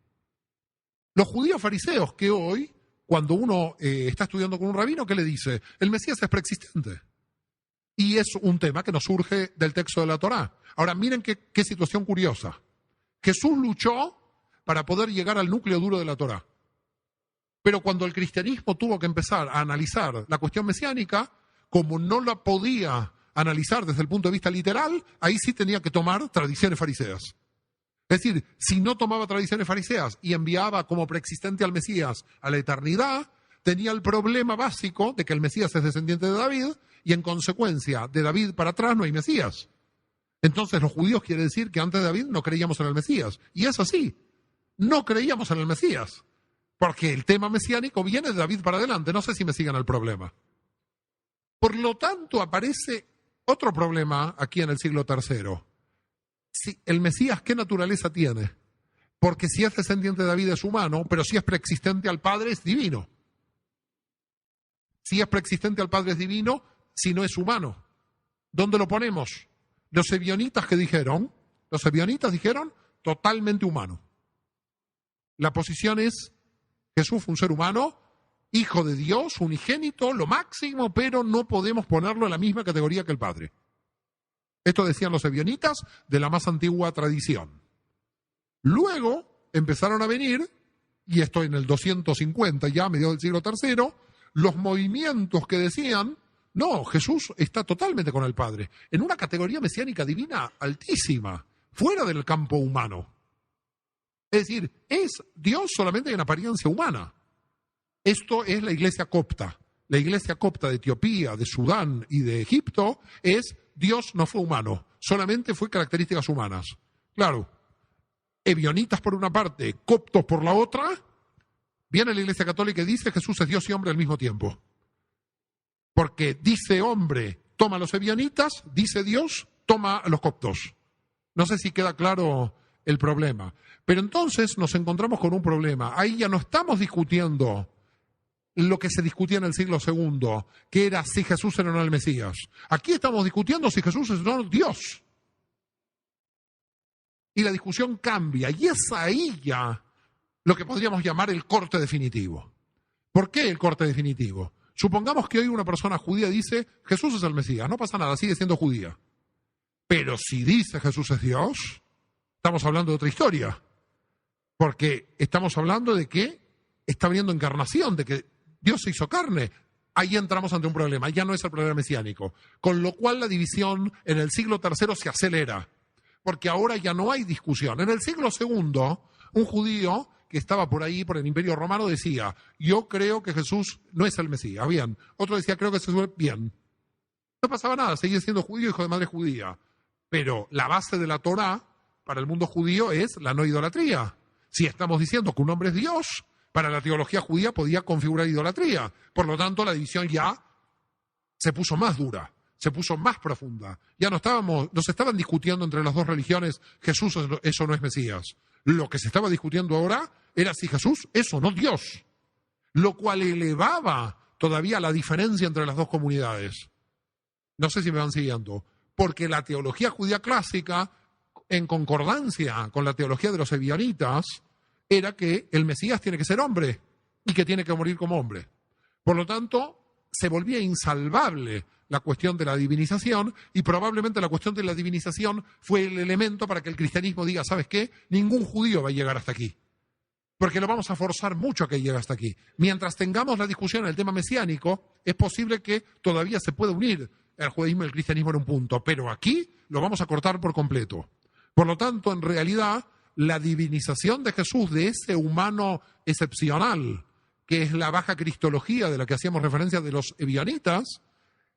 Los judíos fariseos que hoy, cuando uno está estudiando con un rabino, ¿qué le dice? El Mesías es preexistente. Y es un tema que nos surge del texto de la Torá. Ahora, miren qué situación curiosa. Jesús luchó para poder llegar al núcleo duro de la Torá. Pero cuando el cristianismo tuvo que empezar a analizar la cuestión mesiánica, como no la podía analizar desde el punto de vista literal, ahí sí tenía que tomar tradiciones fariseas. Es decir, si no tomaba tradiciones fariseas y enviaba como preexistente al Mesías a la eternidad, tenía el problema básico de que el Mesías es descendiente de David y en consecuencia de David para atrás no hay Mesías. Entonces los judíos quiere decir que antes de David no creíamos en el Mesías. Y es así, no creíamos en el Mesías. Porque el tema mesiánico viene de David para adelante. No sé si me sigan el problema. Por lo tanto, aparece otro problema aquí en el siglo III. Si el Mesías, ¿qué naturaleza tiene? Porque si es descendiente de David es humano, pero si es preexistente al Padre es divino. Si es preexistente al Padre es divino, si no es humano. ¿Dónde lo ponemos? Los ebionitas dijeron totalmente humano. La posición es Jesús fue un ser humano, hijo de Dios, unigénito, lo máximo, pero no podemos ponerlo en la misma categoría que el Padre. Esto decían los ebionitas de la más antigua tradición. Luego empezaron a venir, y esto en el 250 ya, a mediados del siglo III, los movimientos que decían, no, Jesús está totalmente con el Padre, en una categoría mesiánica divina altísima, fuera del campo humano. Es decir, es Dios solamente en apariencia humana. Esto es la iglesia copta. La iglesia copta de Etiopía, de Sudán y de Egipto es Dios no fue humano, solamente fue características humanas. Claro, ebionitas por una parte, coptos por la otra, viene la Iglesia Católica y dice Jesús es Dios y hombre al mismo tiempo. Porque dice hombre, toma a los ebionitas, dice Dios, toma a los coptos. No sé si queda claro el problema. Pero entonces nos encontramos con un problema. Ahí ya no estamos discutiendo lo que se discutía en el siglo II, que era si Jesús era o no el Mesías. Aquí estamos discutiendo si Jesús es o no Dios. Y la discusión cambia. Y es ahí ya lo que podríamos llamar el corte definitivo. ¿Por qué el corte definitivo? Supongamos que hoy una persona judía dice Jesús es el Mesías. No pasa nada, sigue siendo judía. Pero si dice Jesús es Dios, estamos hablando de otra historia. Porque estamos hablando de que está habiendo encarnación, de que Dios se hizo carne. Ahí entramos ante un problema, ya no es el problema mesiánico. Con lo cual la división en el siglo III se acelera, porque ahora ya no hay discusión. En el siglo II, un judío que estaba por ahí, por el Imperio Romano, decía, yo creo que Jesús no es el Mesías, bien. Otro decía, creo que Jesús es bien. No pasaba nada, seguía siendo judío, hijo de madre judía. Pero la base de la Torá para el mundo judío es la no idolatría. Si estamos diciendo que un hombre es Dios, para la teología judía podía configurar idolatría. Por lo tanto, la división ya se puso más dura, se puso más profunda. Ya no estaban discutiendo entre las dos religiones Jesús es o no es Mesías. Lo que se estaba discutiendo ahora era si Jesús es o no Dios. Lo cual elevaba todavía la diferencia entre las dos comunidades. No sé si me van siguiendo. Porque la teología judía clásica, en concordancia con la teología de los ebionitas, era que el Mesías tiene que ser hombre y que tiene que morir como hombre. Por lo tanto, se volvía insalvable la cuestión de la divinización y probablemente la cuestión de la divinización fue el elemento para que el cristianismo diga, ¿sabes qué? Ningún judío va a llegar hasta aquí, porque lo vamos a forzar mucho a que llegue hasta aquí. Mientras tengamos la discusión en el tema mesiánico, es posible que todavía se pueda unir el judaísmo y el cristianismo en un punto, pero aquí lo vamos a cortar por completo. Por lo tanto, en realidad, la divinización de Jesús, de ese humano excepcional, que es la baja cristología de la que hacíamos referencia de los ebionitas,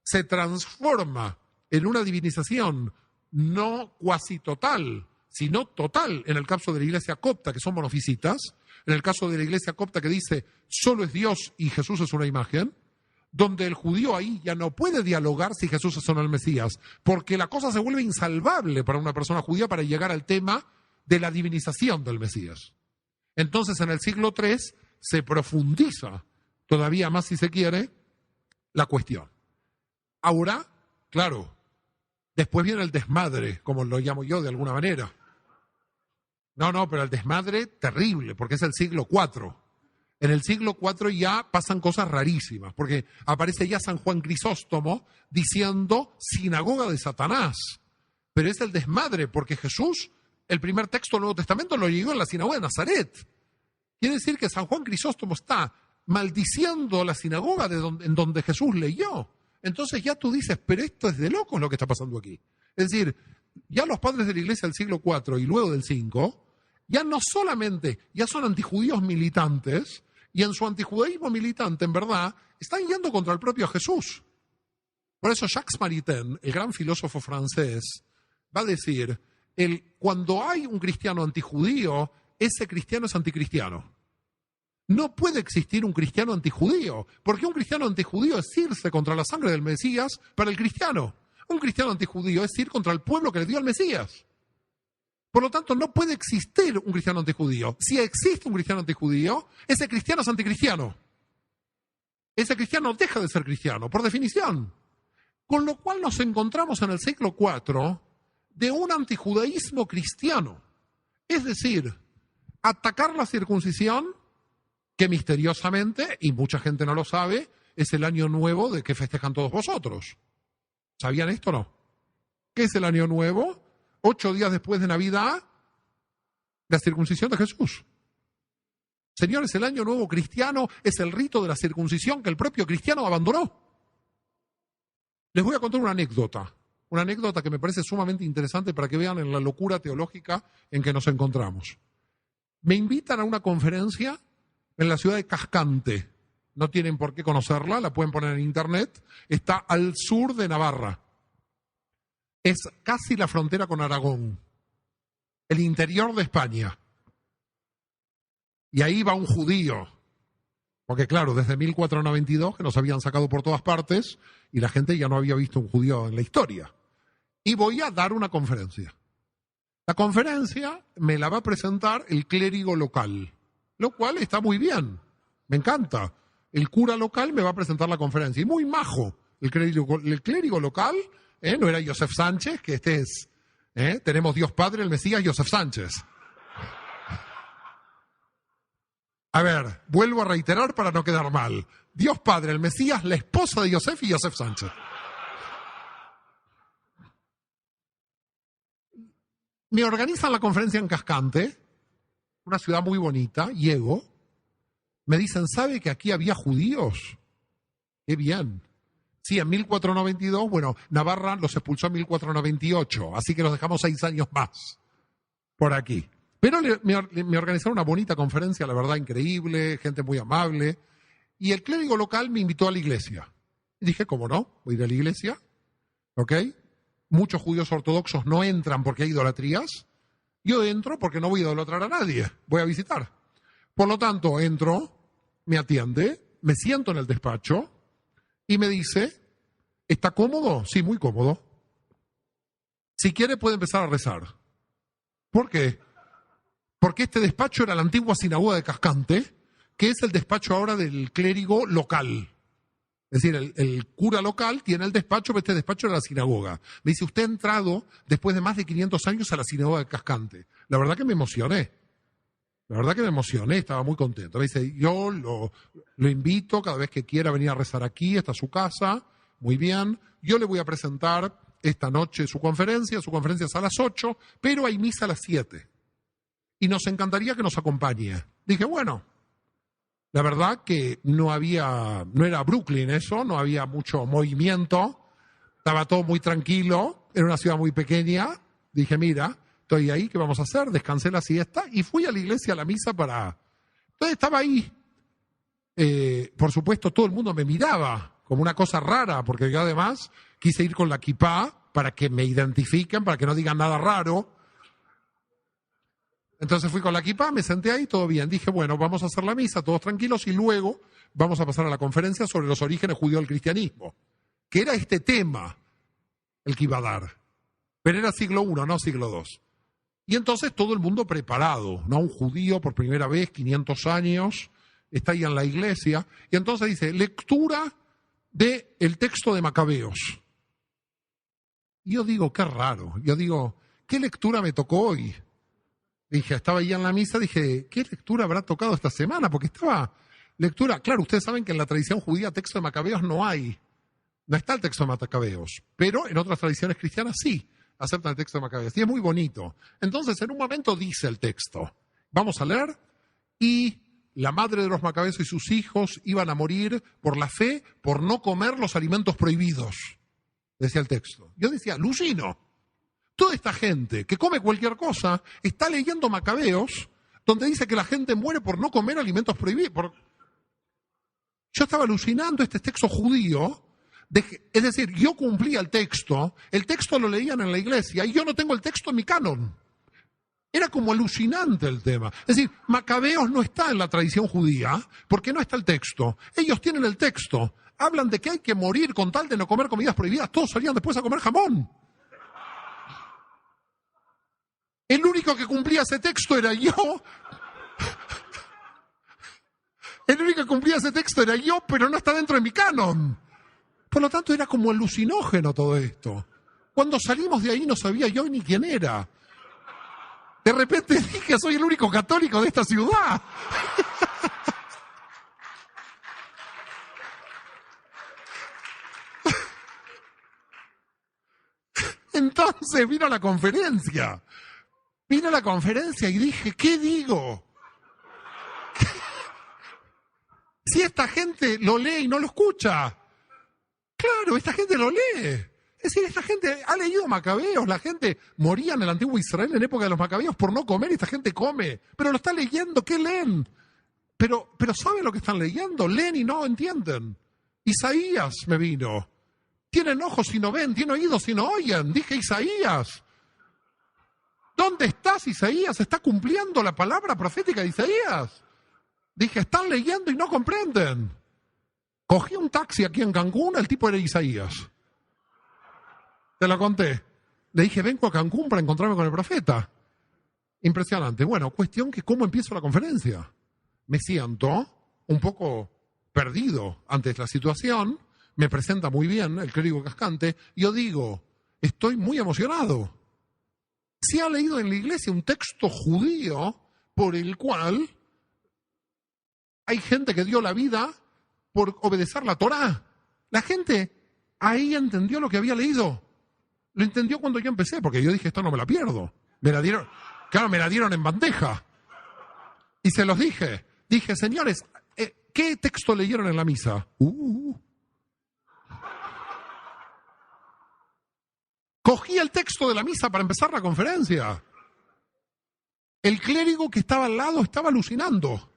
se transforma en una divinización no cuasi total, sino total en el caso de la iglesia copta, que son monofisitas, en el caso de la iglesia copta que dice solo es Dios y Jesús es una imagen, donde el judío ahí ya no puede dialogar si Jesús es o no el Mesías, porque la cosa se vuelve insalvable para una persona judía para llegar al tema de la divinización del Mesías. Entonces, en el siglo III se profundiza todavía más, si se quiere, la cuestión. Ahora, claro, después viene el desmadre, como lo llamo yo de alguna manera. No, pero el desmadre terrible, porque es el siglo IV. En el siglo IV ya pasan cosas rarísimas, porque aparece ya San Juan Crisóstomo diciendo sinagoga de Satanás. Pero es el desmadre, porque Jesús, el primer texto del Nuevo Testamento lo llegó en la sinagoga de Nazaret. Quiere decir que San Juan Crisóstomo está maldiciendo la sinagoga en donde Jesús leyó. Entonces ya tú dices, pero esto es de locos lo que está pasando aquí. Es decir, ya los padres de la iglesia del siglo IV y luego del V, ya no solamente, ya son antijudíos militantes, y en su antijudaísmo militante, en verdad, están yendo contra el propio Jesús. Por eso Jacques Maritain, el gran filósofo francés, va a decir, cuando hay un cristiano antijudío, ese cristiano es anticristiano. No puede existir un cristiano antijudío, porque un cristiano antijudío es irse contra la sangre del Mesías para el cristiano. Un cristiano antijudío es ir contra el pueblo que le dio al Mesías. Por lo tanto, no puede existir un cristiano antijudío. Si existe un cristiano antijudío, ese cristiano es anticristiano. Ese cristiano deja de ser cristiano, por definición. Con lo cual nos encontramos en el siglo IV de un antijudaísmo cristiano. Es decir, atacar la circuncisión, que misteriosamente, y mucha gente no lo sabe, es el año nuevo de que festejan todos vosotros. ¿Sabían esto o no? ¿Qué es el año nuevo? 8 días después de Navidad, la circuncisión de Jesús. Señores, el año nuevo cristiano es el rito de la circuncisión que el propio cristiano abandonó. Les voy a contar una anécdota que me parece sumamente interesante para que vean en la locura teológica en que nos encontramos. Me invitan a una conferencia en la ciudad de Cascante. No tienen por qué conocerla, la pueden poner en internet. Está al sur de Navarra. Es casi la frontera con Aragón, el interior de España. Y ahí va un judío. Porque claro, desde 1492 que nos habían sacado por todas partes y la gente ya no había visto un judío en la historia. Y voy a dar una conferencia. La conferencia me la va a presentar el clérigo local, lo cual está muy bien, me encanta. El cura local me va a presentar la conferencia, y muy majo. El clérigo local no era Joseph Sánchez, que este es, tenemos Dios Padre, el Mesías, Joseph Sánchez. A ver, vuelvo a reiterar para no quedar mal. Dios Padre, el Mesías, la esposa de Joseph y Joseph Sánchez. Me organizan la conferencia en Cascante, una ciudad muy bonita, llego. Me dicen, ¿sabe que aquí había judíos? ¡Qué bien! Sí, en 1492, bueno, Navarra los expulsó en 1498, así que los dejamos 6 años más por aquí. Pero me organizaron una bonita conferencia, la verdad, increíble, gente muy amable. Y el clérigo local me invitó a la iglesia. Y dije, ¿cómo no? Voy a ir a la iglesia, ¿ok? Muchos judíos ortodoxos no entran porque hay idolatrías. Yo entro porque no voy a idolatrar a nadie, voy a visitar. Por lo tanto, entro, me atiende, me siento en el despacho y me dice, ¿está cómodo? Sí, muy cómodo. Si quiere puede empezar a rezar. ¿Por qué? Porque este despacho era la antigua sinagoga de Cascante, que es el despacho ahora del clérigo local. Es decir, el cura local tiene el despacho, pero este despacho era la sinagoga. Me dice, usted ha entrado después de más de 500 años a la sinagoga de Cascante. La verdad que me emocioné. Estaba muy contento. Me dice, yo lo invito cada vez que quiera venir a rezar aquí, esta es su casa, muy bien. Yo le voy a presentar esta noche su conferencia es a las 8, pero hay misa a las 7. Y nos encantaría que nos acompañe. Dije, bueno. La verdad que no era Brooklyn eso, no había mucho movimiento, estaba todo muy tranquilo, era una ciudad muy pequeña. Dije, mira, estoy ahí, ¿qué vamos a hacer? Descansé la siesta y fui a la iglesia, a la misa Entonces estaba ahí. Por supuesto, todo el mundo me miraba como una cosa rara, porque yo además quise ir con la kipá para que me identifiquen, para que no digan nada raro. Entonces fui con la kipá, me senté ahí, todo bien. Dije, bueno, vamos a hacer la misa, todos tranquilos, y luego vamos a pasar a la conferencia sobre los orígenes judíos del cristianismo, que era este tema el que iba a dar. Pero era siglo I, no siglo II. Y entonces todo el mundo preparado, ¿no? Un judío por primera vez, 500 años, está ahí en la iglesia, y entonces dice, lectura del texto de Macabeos. Y yo digo, qué raro. Yo digo, ¿qué lectura me tocó hoy? Dije, estaba ahí en la misa, dije, ¿qué lectura habrá tocado esta semana? Porque estaba lectura, claro, ustedes saben que en la tradición judía texto de Macabeos no está el texto de Macabeos, pero en otras tradiciones cristianas sí aceptan el texto de Macabeos, y es muy bonito. Entonces, en un momento dice el texto, vamos a leer, y la madre de los Macabeos y sus hijos iban a morir por la fe, por no comer los alimentos prohibidos, decía el texto. Yo decía, alucino. Toda esta gente que come cualquier cosa está leyendo Macabeos, donde dice que la gente muere por no comer alimentos prohibidos. Yo estaba alucinando este texto judío, es decir, yo cumplía el texto lo leían en la iglesia y yo no tengo el texto en mi canon. Era como alucinante el tema. Es decir, Macabeos no está en la tradición judía porque no está el texto. Ellos tienen el texto. Hablan de que hay que morir con tal de no comer comidas prohibidas. Todos salían después a comer jamón. El único que cumplía ese texto era yo. El único que cumplía ese texto era yo, pero no está dentro de mi canon. Por lo tanto, era como alucinógeno todo esto. Cuando salimos de ahí no sabía yo ni quién era. De repente dije, soy el único católico de esta ciudad. Entonces vino la conferencia. Vine a la conferencia y dije, ¿qué digo? Si esta gente lo lee y no lo escucha. Claro, esta gente lo lee. Es decir, esta gente ha leído Macabeos. La gente moría en el antiguo Israel en época de los Macabeos por no comer y esta gente come. Pero lo está leyendo, ¿qué leen? Pero ¿saben lo que están leyendo? Leen y no entienden. Isaías me vino. Tienen ojos y no ven, tienen oídos y no oyen. Dije Isaías. ¿Dónde estás, Isaías? ¿Está cumpliendo la palabra profética de Isaías? Dije, están leyendo y no comprenden. Cogí un taxi aquí en Cancún, el tipo era Isaías. Te lo conté. Le dije, vengo a Cancún para encontrarme con el profeta. Impresionante. Bueno, cuestión que cómo empiezo la conferencia. Me siento un poco perdido ante la situación. Me presenta muy bien el clérigo Cascante. Yo digo, estoy muy emocionado. Se ha leído en la iglesia un texto judío por el cual hay gente que dio la vida por obedecer la Torá. La gente ahí entendió lo que había leído. Lo entendió cuando yo empecé, porque yo dije, esto no me la pierdo. Me la dieron en bandeja. Y se los dije. Dije, señores, ¿qué texto leyeron en la misa? Cogí el texto de la misa para empezar la conferencia. El clérigo que estaba al lado estaba alucinando,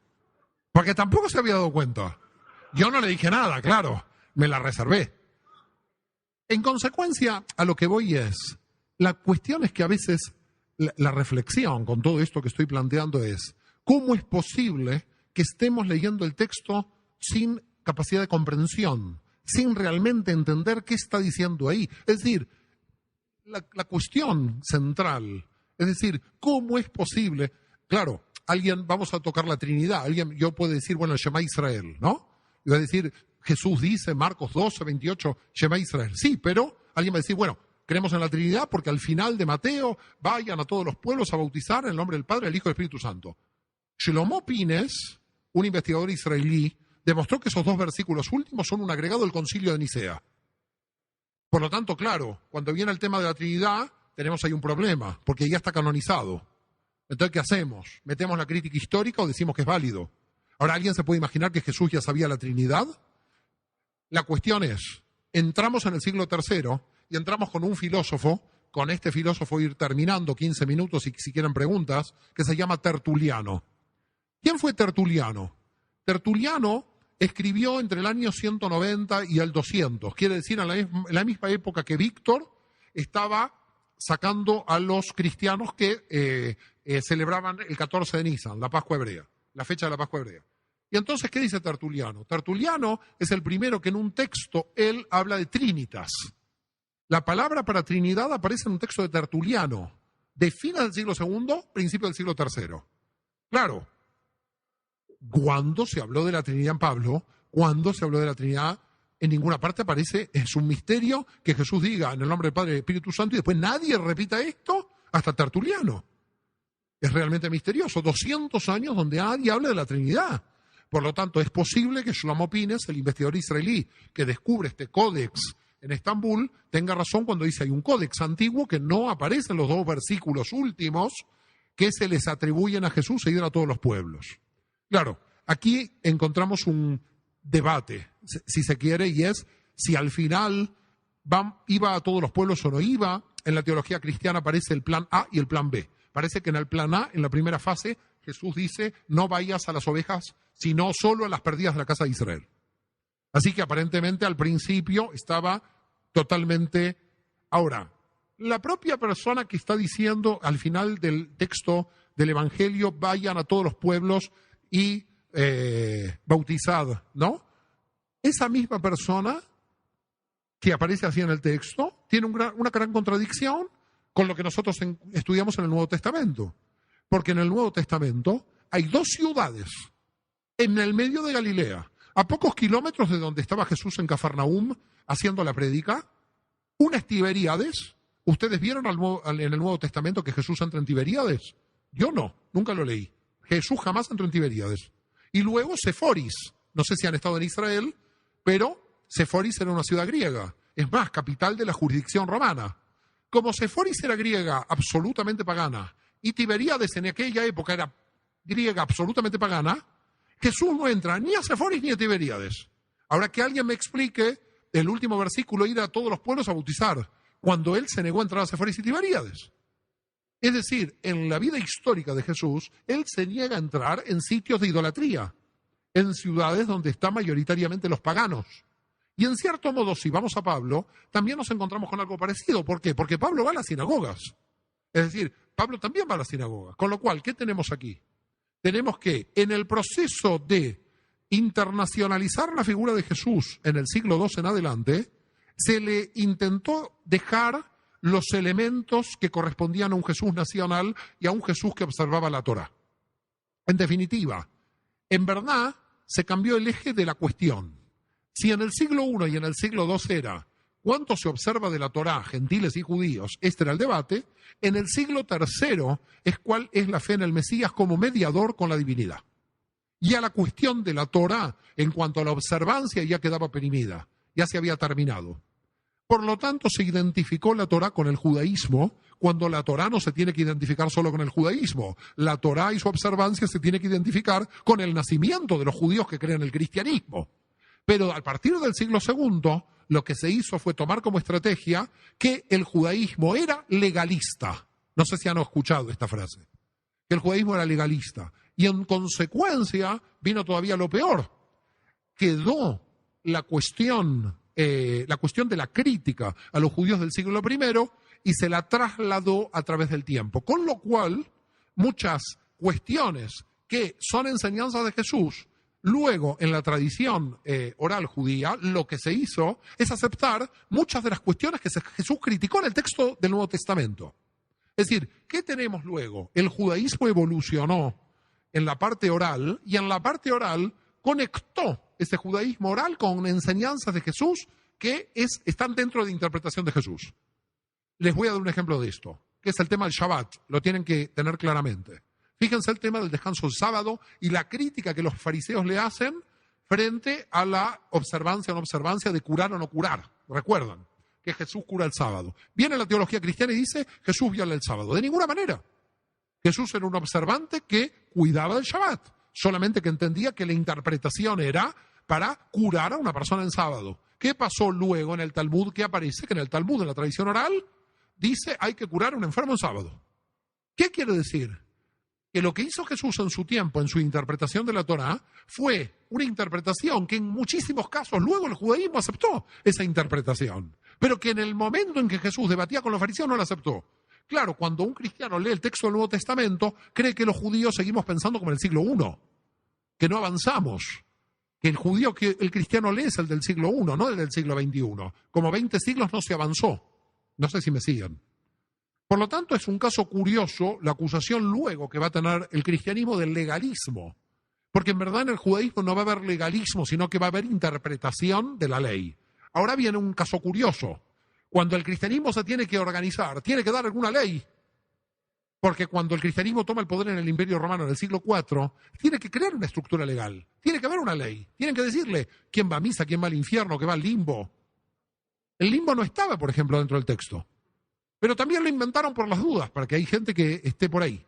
porque tampoco se había dado cuenta. Yo no le dije nada, claro, me la reservé. En consecuencia, a lo que voy es, la cuestión es que a veces la reflexión con todo esto que estoy planteando es, ¿cómo es posible que estemos leyendo el texto sin capacidad de comprensión, sin realmente entender qué está diciendo ahí? Es decir, la cuestión central, es decir, ¿cómo es posible? Claro, vamos a tocar la Trinidad, yo puedo decir, bueno, Shema Israel, ¿no? Y va a decir, Jesús dice, Marcos 12, 28, Shema Israel. Sí, pero alguien va a decir, bueno, creemos en la Trinidad porque al final de Mateo vayan a todos los pueblos a bautizar en el nombre del Padre, del Hijo y del Espíritu Santo. Shlomo Pines, un investigador israelí, demostró que esos dos versículos últimos son un agregado del Concilio de Nicea. Por lo tanto, claro, cuando viene el tema de la Trinidad, tenemos ahí un problema, porque ya está canonizado. Entonces, ¿qué hacemos? ¿Metemos la crítica histórica o decimos que es válido? Ahora, ¿alguien se puede imaginar que Jesús ya sabía la Trinidad? La cuestión es, entramos en el siglo III y entramos con un filósofo, con este filósofo ir terminando 15 minutos y si quieren preguntas, que se llama Tertuliano. ¿Quién fue Tertuliano? Tertuliano escribió entre el año 190 y el 200, quiere decir en la misma época que Víctor estaba sacando a los cristianos que celebraban el 14 de Nisan, la Pascua hebrea, la fecha de la Pascua hebrea. Y entonces, ¿qué dice Tertuliano? Tertuliano es el primero que en un texto, él habla de Trinitas. La palabra para Trinidad aparece en un texto de Tertuliano, de fines del siglo II, principio del siglo III. Claro, cuando se habló de la Trinidad en Pablo, cuando se habló de la Trinidad, en ninguna parte aparece, es un misterio que Jesús diga en el nombre del Padre y del Espíritu Santo y después nadie repita esto hasta Tertuliano. Es realmente misterioso. 200 años donde nadie habla de la Trinidad. Por lo tanto, es posible que Shlomo Pines, el investigador israelí que descubre este códex en Estambul, tenga razón cuando dice hay un códex antiguo que no aparece en los dos versículos últimos que se les atribuyen a Jesús e ir a todos los pueblos. Claro, aquí encontramos un debate, si se quiere, y es si al final iba a todos los pueblos o no iba. En la teología cristiana aparece el plan A y el plan B. Parece que en el plan A, en la primera fase, Jesús dice, no vayas a las ovejas, sino solo a las perdidas de la casa de Israel. Así que aparentemente al principio estaba totalmente... Ahora, la propia persona que está diciendo al final del texto del Evangelio, vayan a todos los pueblos y bautizad, ¿no? Esa misma persona que aparece así en el texto tiene una gran contradicción con lo que nosotros estudiamos en el Nuevo Testamento. Porque en el Nuevo Testamento hay dos ciudades en el medio de Galilea, a pocos kilómetros de donde estaba Jesús en Cafarnaúm haciendo la prédica. Una es Tiberíades. ¿Ustedes vieron en el Nuevo Testamento que Jesús entra en Tiberíades? Yo no, nunca lo leí. Jesús jamás entró en Tiberíades. Y luego Seforis. No sé si han estado en Israel, pero Seforis era una ciudad griega. Es más, capital de la jurisdicción romana. Como Seforis era griega absolutamente pagana y Tiberíades en aquella época era griega absolutamente pagana, Jesús no entra ni a Seforis ni a Tiberíades. Ahora que alguien me explique el último versículo, ir a todos los pueblos a bautizar, cuando él se negó a entrar a Seforis y Tiberíades. Es decir, en la vida histórica de Jesús, él se niega a entrar en sitios de idolatría, en ciudades donde están mayoritariamente los paganos. Y en cierto modo, si vamos a Pablo, también nos encontramos con algo parecido. ¿Por qué? Porque Pablo va a las sinagogas. Es decir, Pablo también va a las sinagogas. Con lo cual, ¿qué tenemos aquí? tenemos que, en el proceso de internacionalizar la figura de Jesús en el siglo II en adelante, se le intentó dejar los elementos que correspondían a un Jesús nacional y a un Jesús que observaba la Torá. En definitiva, en verdad se cambió el eje de la cuestión. Si en el siglo I y en el siglo II era cuánto se observa de la Torá, gentiles y judíos, este era el debate, en el siglo III es cuál es la fe en el Mesías como mediador con la divinidad. Y a la cuestión de la Torá, en cuanto a la observancia, ya quedaba perimida, ya se había terminado. Por lo tanto, se identificó la Torá con el judaísmo, cuando la Torá no se tiene que identificar solo con el judaísmo. La Torá y su observancia se tiene que identificar con el nacimiento de los judíos que creen el cristianismo. Pero a partir del siglo II, lo que se hizo fue tomar como estrategia que el judaísmo era legalista. No sé si han escuchado esta frase. Que el judaísmo era legalista. Y en consecuencia vino todavía lo peor. Quedó la cuestión de la crítica a los judíos del siglo I y se la trasladó a través del tiempo. Con lo cual, muchas cuestiones que son enseñanzas de Jesús, luego en la tradición oral judía, lo que se hizo es aceptar muchas de las cuestiones que Jesús criticó en el texto del Nuevo Testamento. Es decir, ¿qué tenemos luego? El judaísmo evolucionó en la parte oral y en la parte oral conectó ese judaísmo oral con enseñanzas de Jesús que están dentro de interpretación de Jesús. Les voy a dar un ejemplo de esto, que es el tema del Shabbat. Lo tienen que tener claramente. Fíjense el tema del descanso del sábado y la crítica que los fariseos le hacen frente a la observancia o no observancia de curar o no curar. Recuerdan que Jesús cura el sábado. Viene la teología cristiana y dice, Jesús viola el sábado. De ninguna manera. Jesús era un observante que cuidaba del Shabbat, solamente que entendía que la interpretación era para curar a una persona en sábado. ¿Qué pasó luego en el Talmud? Que aparece que en el Talmud, en la tradición oral, dice hay que curar a un enfermo en sábado. ¿Qué quiere decir? Que lo que hizo Jesús en su tiempo, en su interpretación de la Torá, fue una interpretación que en muchísimos casos luego el judaísmo aceptó esa interpretación, pero que en el momento en que Jesús debatía con los fariseos no la aceptó. Claro, cuando un cristiano lee el texto del Nuevo Testamento, cree que los judíos seguimos pensando como en el siglo I, que no avanzamos, que el cristiano lee es el del siglo I, no el del siglo XXI. Como 20 siglos no se avanzó. No sé si me siguen. Por lo tanto, es un caso curioso la acusación luego que va a tener el cristianismo del legalismo. Porque en verdad en el judaísmo no va a haber legalismo, sino que va a haber interpretación de la ley. Ahora viene un caso curioso. Cuando el cristianismo se tiene que organizar, tiene que dar alguna ley. Porque cuando el cristianismo toma el poder en el Imperio Romano en el siglo IV, tiene que crear una estructura legal. Tiene que haber una ley. Tienen que decirle quién va a misa, quién va al infierno, quién va al limbo. El limbo no estaba, por ejemplo, dentro del texto. Pero también lo inventaron por las dudas, para que hay gente que esté por ahí.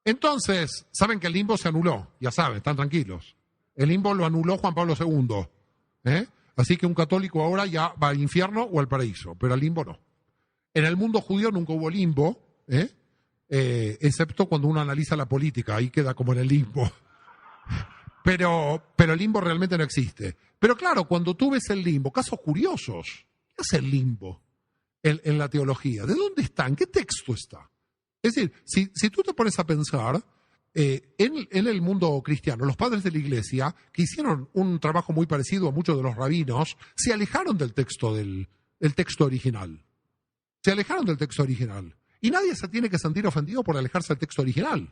Entonces, saben que el limbo se anuló. Ya saben, están tranquilos. El limbo lo anuló Juan Pablo II. Así que un católico ahora ya va al infierno o al paraíso, pero al limbo no. En el mundo judío nunca hubo limbo, excepto cuando uno analiza la política, ahí queda como en el limbo. Pero el limbo realmente no existe. Pero claro, cuando tú ves el limbo, casos curiosos, ¿qué es el limbo en la teología? ¿De dónde está? ¿En qué texto está? Es decir, si tú te pones a pensar, en el mundo cristiano, los padres de la iglesia, que hicieron un trabajo muy parecido a muchos de los rabinos, se alejaron del texto original. Se alejaron del texto original. Y nadie se tiene que sentir ofendido por alejarse del texto original.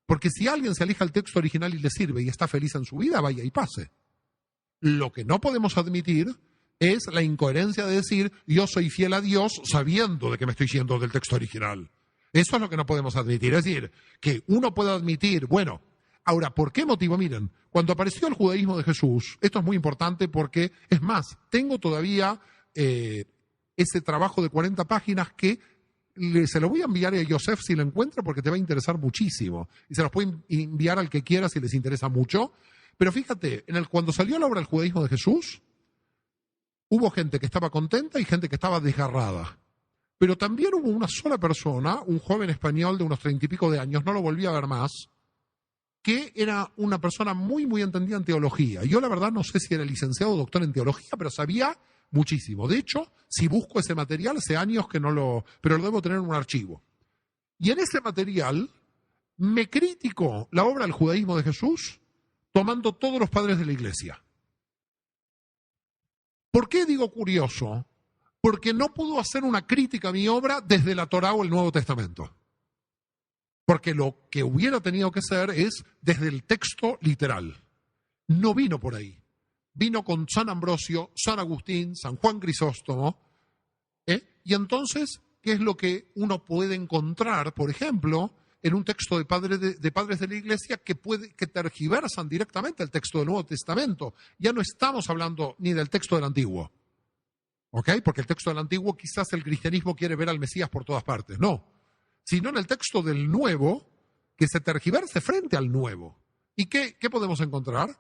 Porque si alguien se aleja del texto original y le sirve y está feliz en su vida, vaya y pase. Lo que no podemos admitir es la incoherencia de decir yo soy fiel a Dios sabiendo de que me estoy yendo del texto original. Eso es lo que no podemos admitir. Es decir, que uno puede admitir, bueno, ahora, ¿por qué motivo? Miren, cuando apareció el judaísmo de Jesús, esto es muy importante porque, es más, tengo todavía ese trabajo de 40 páginas que se lo voy a enviar a Yosef si lo encuentro porque te va a interesar muchísimo. Y se los puedo enviar al que quiera si les interesa mucho. Pero fíjate, cuando salió la obra del judaísmo de Jesús, hubo gente que estaba contenta y gente que estaba desgarrada. Pero también hubo una sola persona, un joven español de unos 30 y pico de años, no lo volví a ver más, que era una persona muy, muy entendida en teología. Yo la verdad no sé si era licenciado o doctor en teología, pero sabía muchísimo. De hecho, si busco ese material, hace años que no pero lo debo tener en un archivo. Y en ese material me critico la obra del judaísmo de Jesús tomando todos los padres de la Iglesia. ¿Por qué digo curioso? Porque no puedo hacer una crítica a mi obra desde la Torá o el Nuevo Testamento. Porque lo que hubiera tenido que ser es desde el texto literal. No vino por ahí. Vino con San Ambrosio, San Agustín, San Juan Crisóstomo. Y entonces, ¿qué es lo que uno puede encontrar, por ejemplo, en un texto de padres de la Iglesia que tergiversan directamente el texto del Nuevo Testamento? Ya no estamos hablando ni del texto del Antiguo, ¿ok? Porque el texto del Antiguo quizás el cristianismo quiere ver al Mesías por todas partes, no. Sino en el texto del Nuevo, que se tergiverse frente al Nuevo. ¿Y qué podemos encontrar?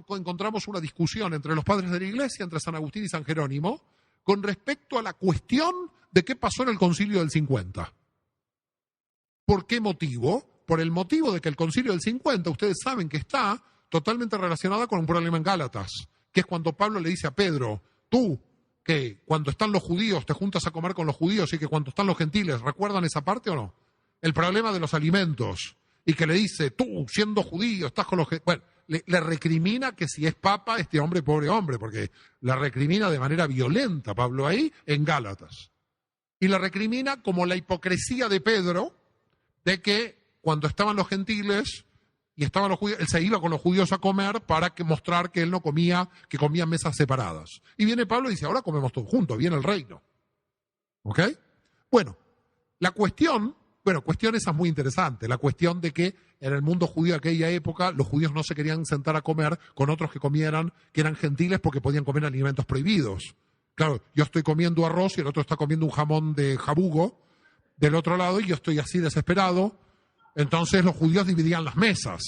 Encontramos una discusión entre los padres de la Iglesia, entre San Agustín y San Jerónimo, con respecto a la cuestión de qué pasó en el Concilio del 50. ¿Por qué motivo? Por el motivo de que el Concilio del 50, ustedes saben que está totalmente relacionada con un problema en Gálatas, que es cuando Pablo le dice a Pedro, tú, que cuando están los judíos te juntas a comer con los judíos y que cuando están los gentiles, ¿recuerdan esa parte o no? El problema de los alimentos. Y que le dice, tú, siendo judío, estás con los gentiles. Bueno, le recrimina que si es papa, este hombre, pobre hombre, porque la recrimina de manera violenta Pablo ahí en Gálatas. Y la recrimina como la hipocresía de Pedro, de que cuando estaban los gentiles y estaban los judíos, él se iba con los judíos a comer para mostrar que él no comía, que comían mesas separadas. Y viene Pablo y dice, ahora comemos todos juntos, viene el reino. ¿Ok? Bueno, cuestión esa es muy interesante, la cuestión de que en el mundo judío de aquella época los judíos no se querían sentar a comer con otros que eran gentiles porque podían comer alimentos prohibidos. Claro, yo estoy comiendo arroz y el otro está comiendo un jamón de jabugo del otro lado y yo estoy así desesperado. Entonces los judíos dividían las mesas.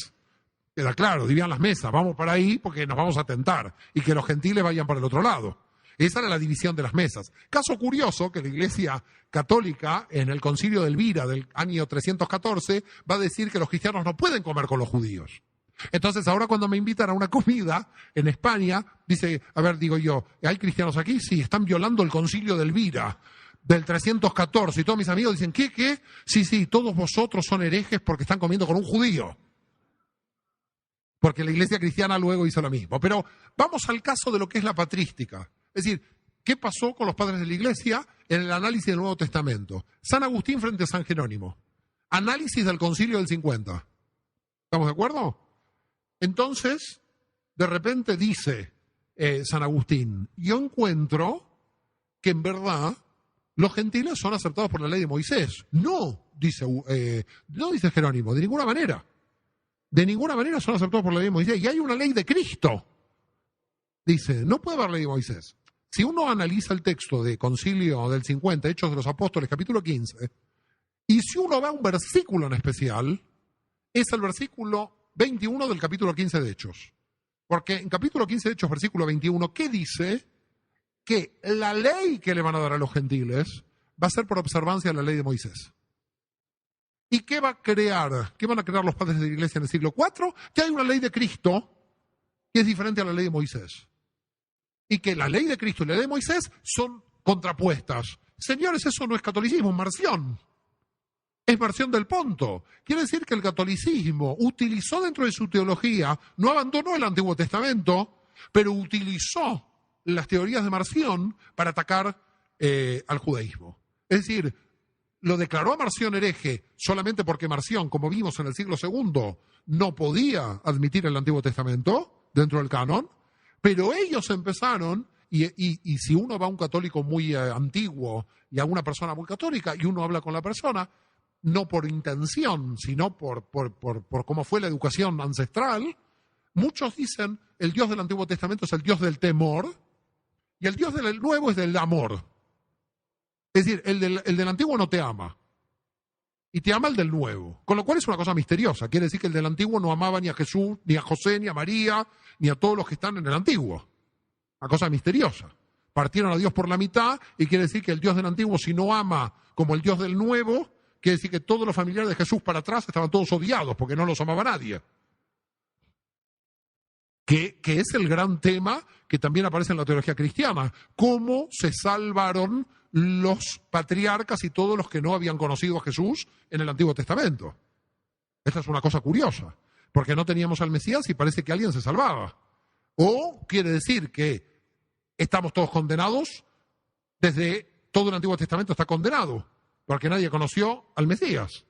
Queda claro, dividían las mesas. Vamos para ahí porque nos vamos a tentar. Y que los gentiles vayan para el otro lado. Esa era la división de las mesas. Caso curioso que la Iglesia Católica, en el Concilio de Elvira del año 314, va a decir que los cristianos no pueden comer con los judíos. Entonces ahora cuando me invitan a una comida en España, dice, a ver, digo yo, ¿hay cristianos aquí? Sí, están violando el Concilio de Elvira del 314. Y todos mis amigos dicen, ¿qué? Sí, todos vosotros son herejes porque están comiendo con un judío. Porque la Iglesia cristiana luego hizo lo mismo. Pero vamos al caso de lo que es la patrística. Es decir, ¿qué pasó con los padres de la Iglesia en el análisis del Nuevo Testamento? San Agustín frente a San Jerónimo. Análisis del Concilio del 50. ¿Estamos de acuerdo? Entonces, de repente dice San Agustín, yo encuentro que en verdad los gentiles son aceptados por la ley de Moisés. No, dice Jerónimo, de ninguna manera. De ninguna manera son aceptados por la ley de Moisés. Y hay una ley de Cristo. Dice, no puede haber ley de Moisés. Si uno analiza el texto de Concilio del 50, Hechos de los Apóstoles, capítulo 15, y si uno va a un versículo en especial, es el versículo 21 del capítulo 15 de Hechos. Porque en capítulo 15 de Hechos, versículo 21, ¿qué dice? Que la ley que le van a dar a los gentiles va a ser por observancia de la ley de Moisés. ¿Y qué va a crear? ¿Qué van a crear los padres de la Iglesia en el siglo IV? Que hay una ley de Cristo que es diferente a la ley de Moisés. Y que la ley de Cristo y la ley de Moisés son contrapuestas. Señores, eso no es catolicismo, es Marción. Es Marción del Ponto. Quiere decir que el catolicismo utilizó dentro de su teología, no abandonó el Antiguo Testamento, pero utilizó las teorías de Marción para atacar al judaísmo. Es decir, lo declaró a Marción hereje solamente porque Marción, como vimos en el siglo II, no podía admitir el Antiguo Testamento dentro del canon, pero ellos empezaron, y si uno va a un católico muy antiguo y a una persona muy católica y uno habla con la persona, no por intención, sino por cómo fue la educación ancestral, muchos dicen el Dios del Antiguo Testamento es el Dios del temor y el Dios del Nuevo es del amor. Es decir, el del Antiguo no te ama y te ama el del Nuevo, con lo cual es una cosa misteriosa. Quiere decir que el del Antiguo no amaba ni a Jesús, ni a José, ni a María, ni a todos los que están en el Antiguo. Una cosa misteriosa. Partieron a Dios por la mitad y quiere decir que el Dios del Antiguo, si no ama como el Dios del Nuevo, quiere decir que todos los familiares de Jesús para atrás estaban todos odiados porque no los amaba nadie. Que es el gran tema que también aparece en la teología cristiana. Cómo se salvaron los patriarcas y todos los que no habían conocido a Jesús en el Antiguo Testamento. Esta es una cosa curiosa, porque no teníamos al Mesías y parece que alguien se salvaba. O quiere decir que estamos todos condenados, desde todo el Antiguo Testamento está condenado, porque nadie conoció al Mesías.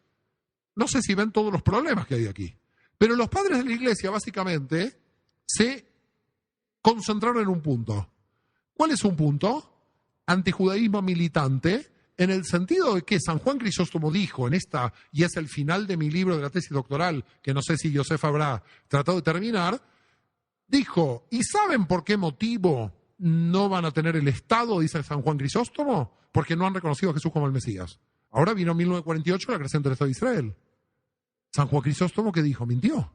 No sé si ven todos los problemas que hay aquí. Pero los padres de la Iglesia básicamente se concentraron en un punto. ¿Cuál es un punto? Antijudaísmo militante, en el sentido de que San Juan Crisóstomo dijo en esta, y es el final de mi libro de la tesis doctoral, que no sé si Joseph habrá tratado de terminar, dijo, ¿y saben por qué motivo no van a tener el Estado, dice San Juan Crisóstomo? Porque no han reconocido a Jesús como el Mesías. Ahora vino en 1948 la creación del Estado de Israel. San Juan Crisóstomo, ¿qué dijo? Mintió.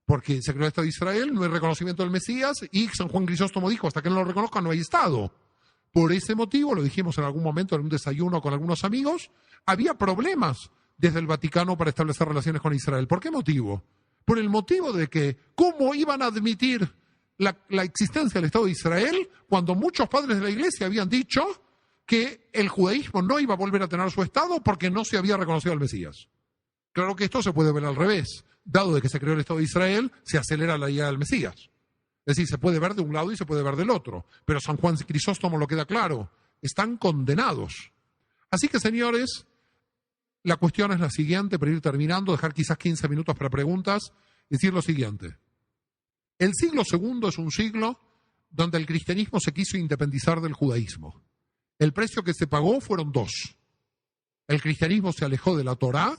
Porque se creó el Estado de Israel, no hay reconocimiento del Mesías, y San Juan Crisóstomo dijo, hasta que no lo reconozcan no hay Estado. Por ese motivo, lo dijimos en algún momento en un desayuno con algunos amigos, había problemas desde el Vaticano para establecer relaciones con Israel. ¿Por qué motivo? Por el motivo de que, ¿cómo iban a admitir la existencia del Estado de Israel cuando muchos padres de la Iglesia habían dicho que el judaísmo no iba a volver a tener su Estado porque no se había reconocido al Mesías? Claro que esto se puede ver al revés. Dado de que se creó el Estado de Israel, se acelera la llegada del Mesías. Es decir, se puede ver de un lado y se puede ver del otro. Pero San Juan Crisóstomo lo queda claro. Están condenados. Así que, señores, la cuestión es la siguiente, para ir terminando, dejar quizás 15 minutos para preguntas, decir lo siguiente. El siglo II es un siglo donde el cristianismo se quiso independizar del judaísmo. El precio que se pagó fueron dos. El cristianismo se alejó de la Torá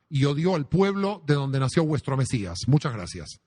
y odió al pueblo de donde nació vuestro Mesías. Muchas gracias.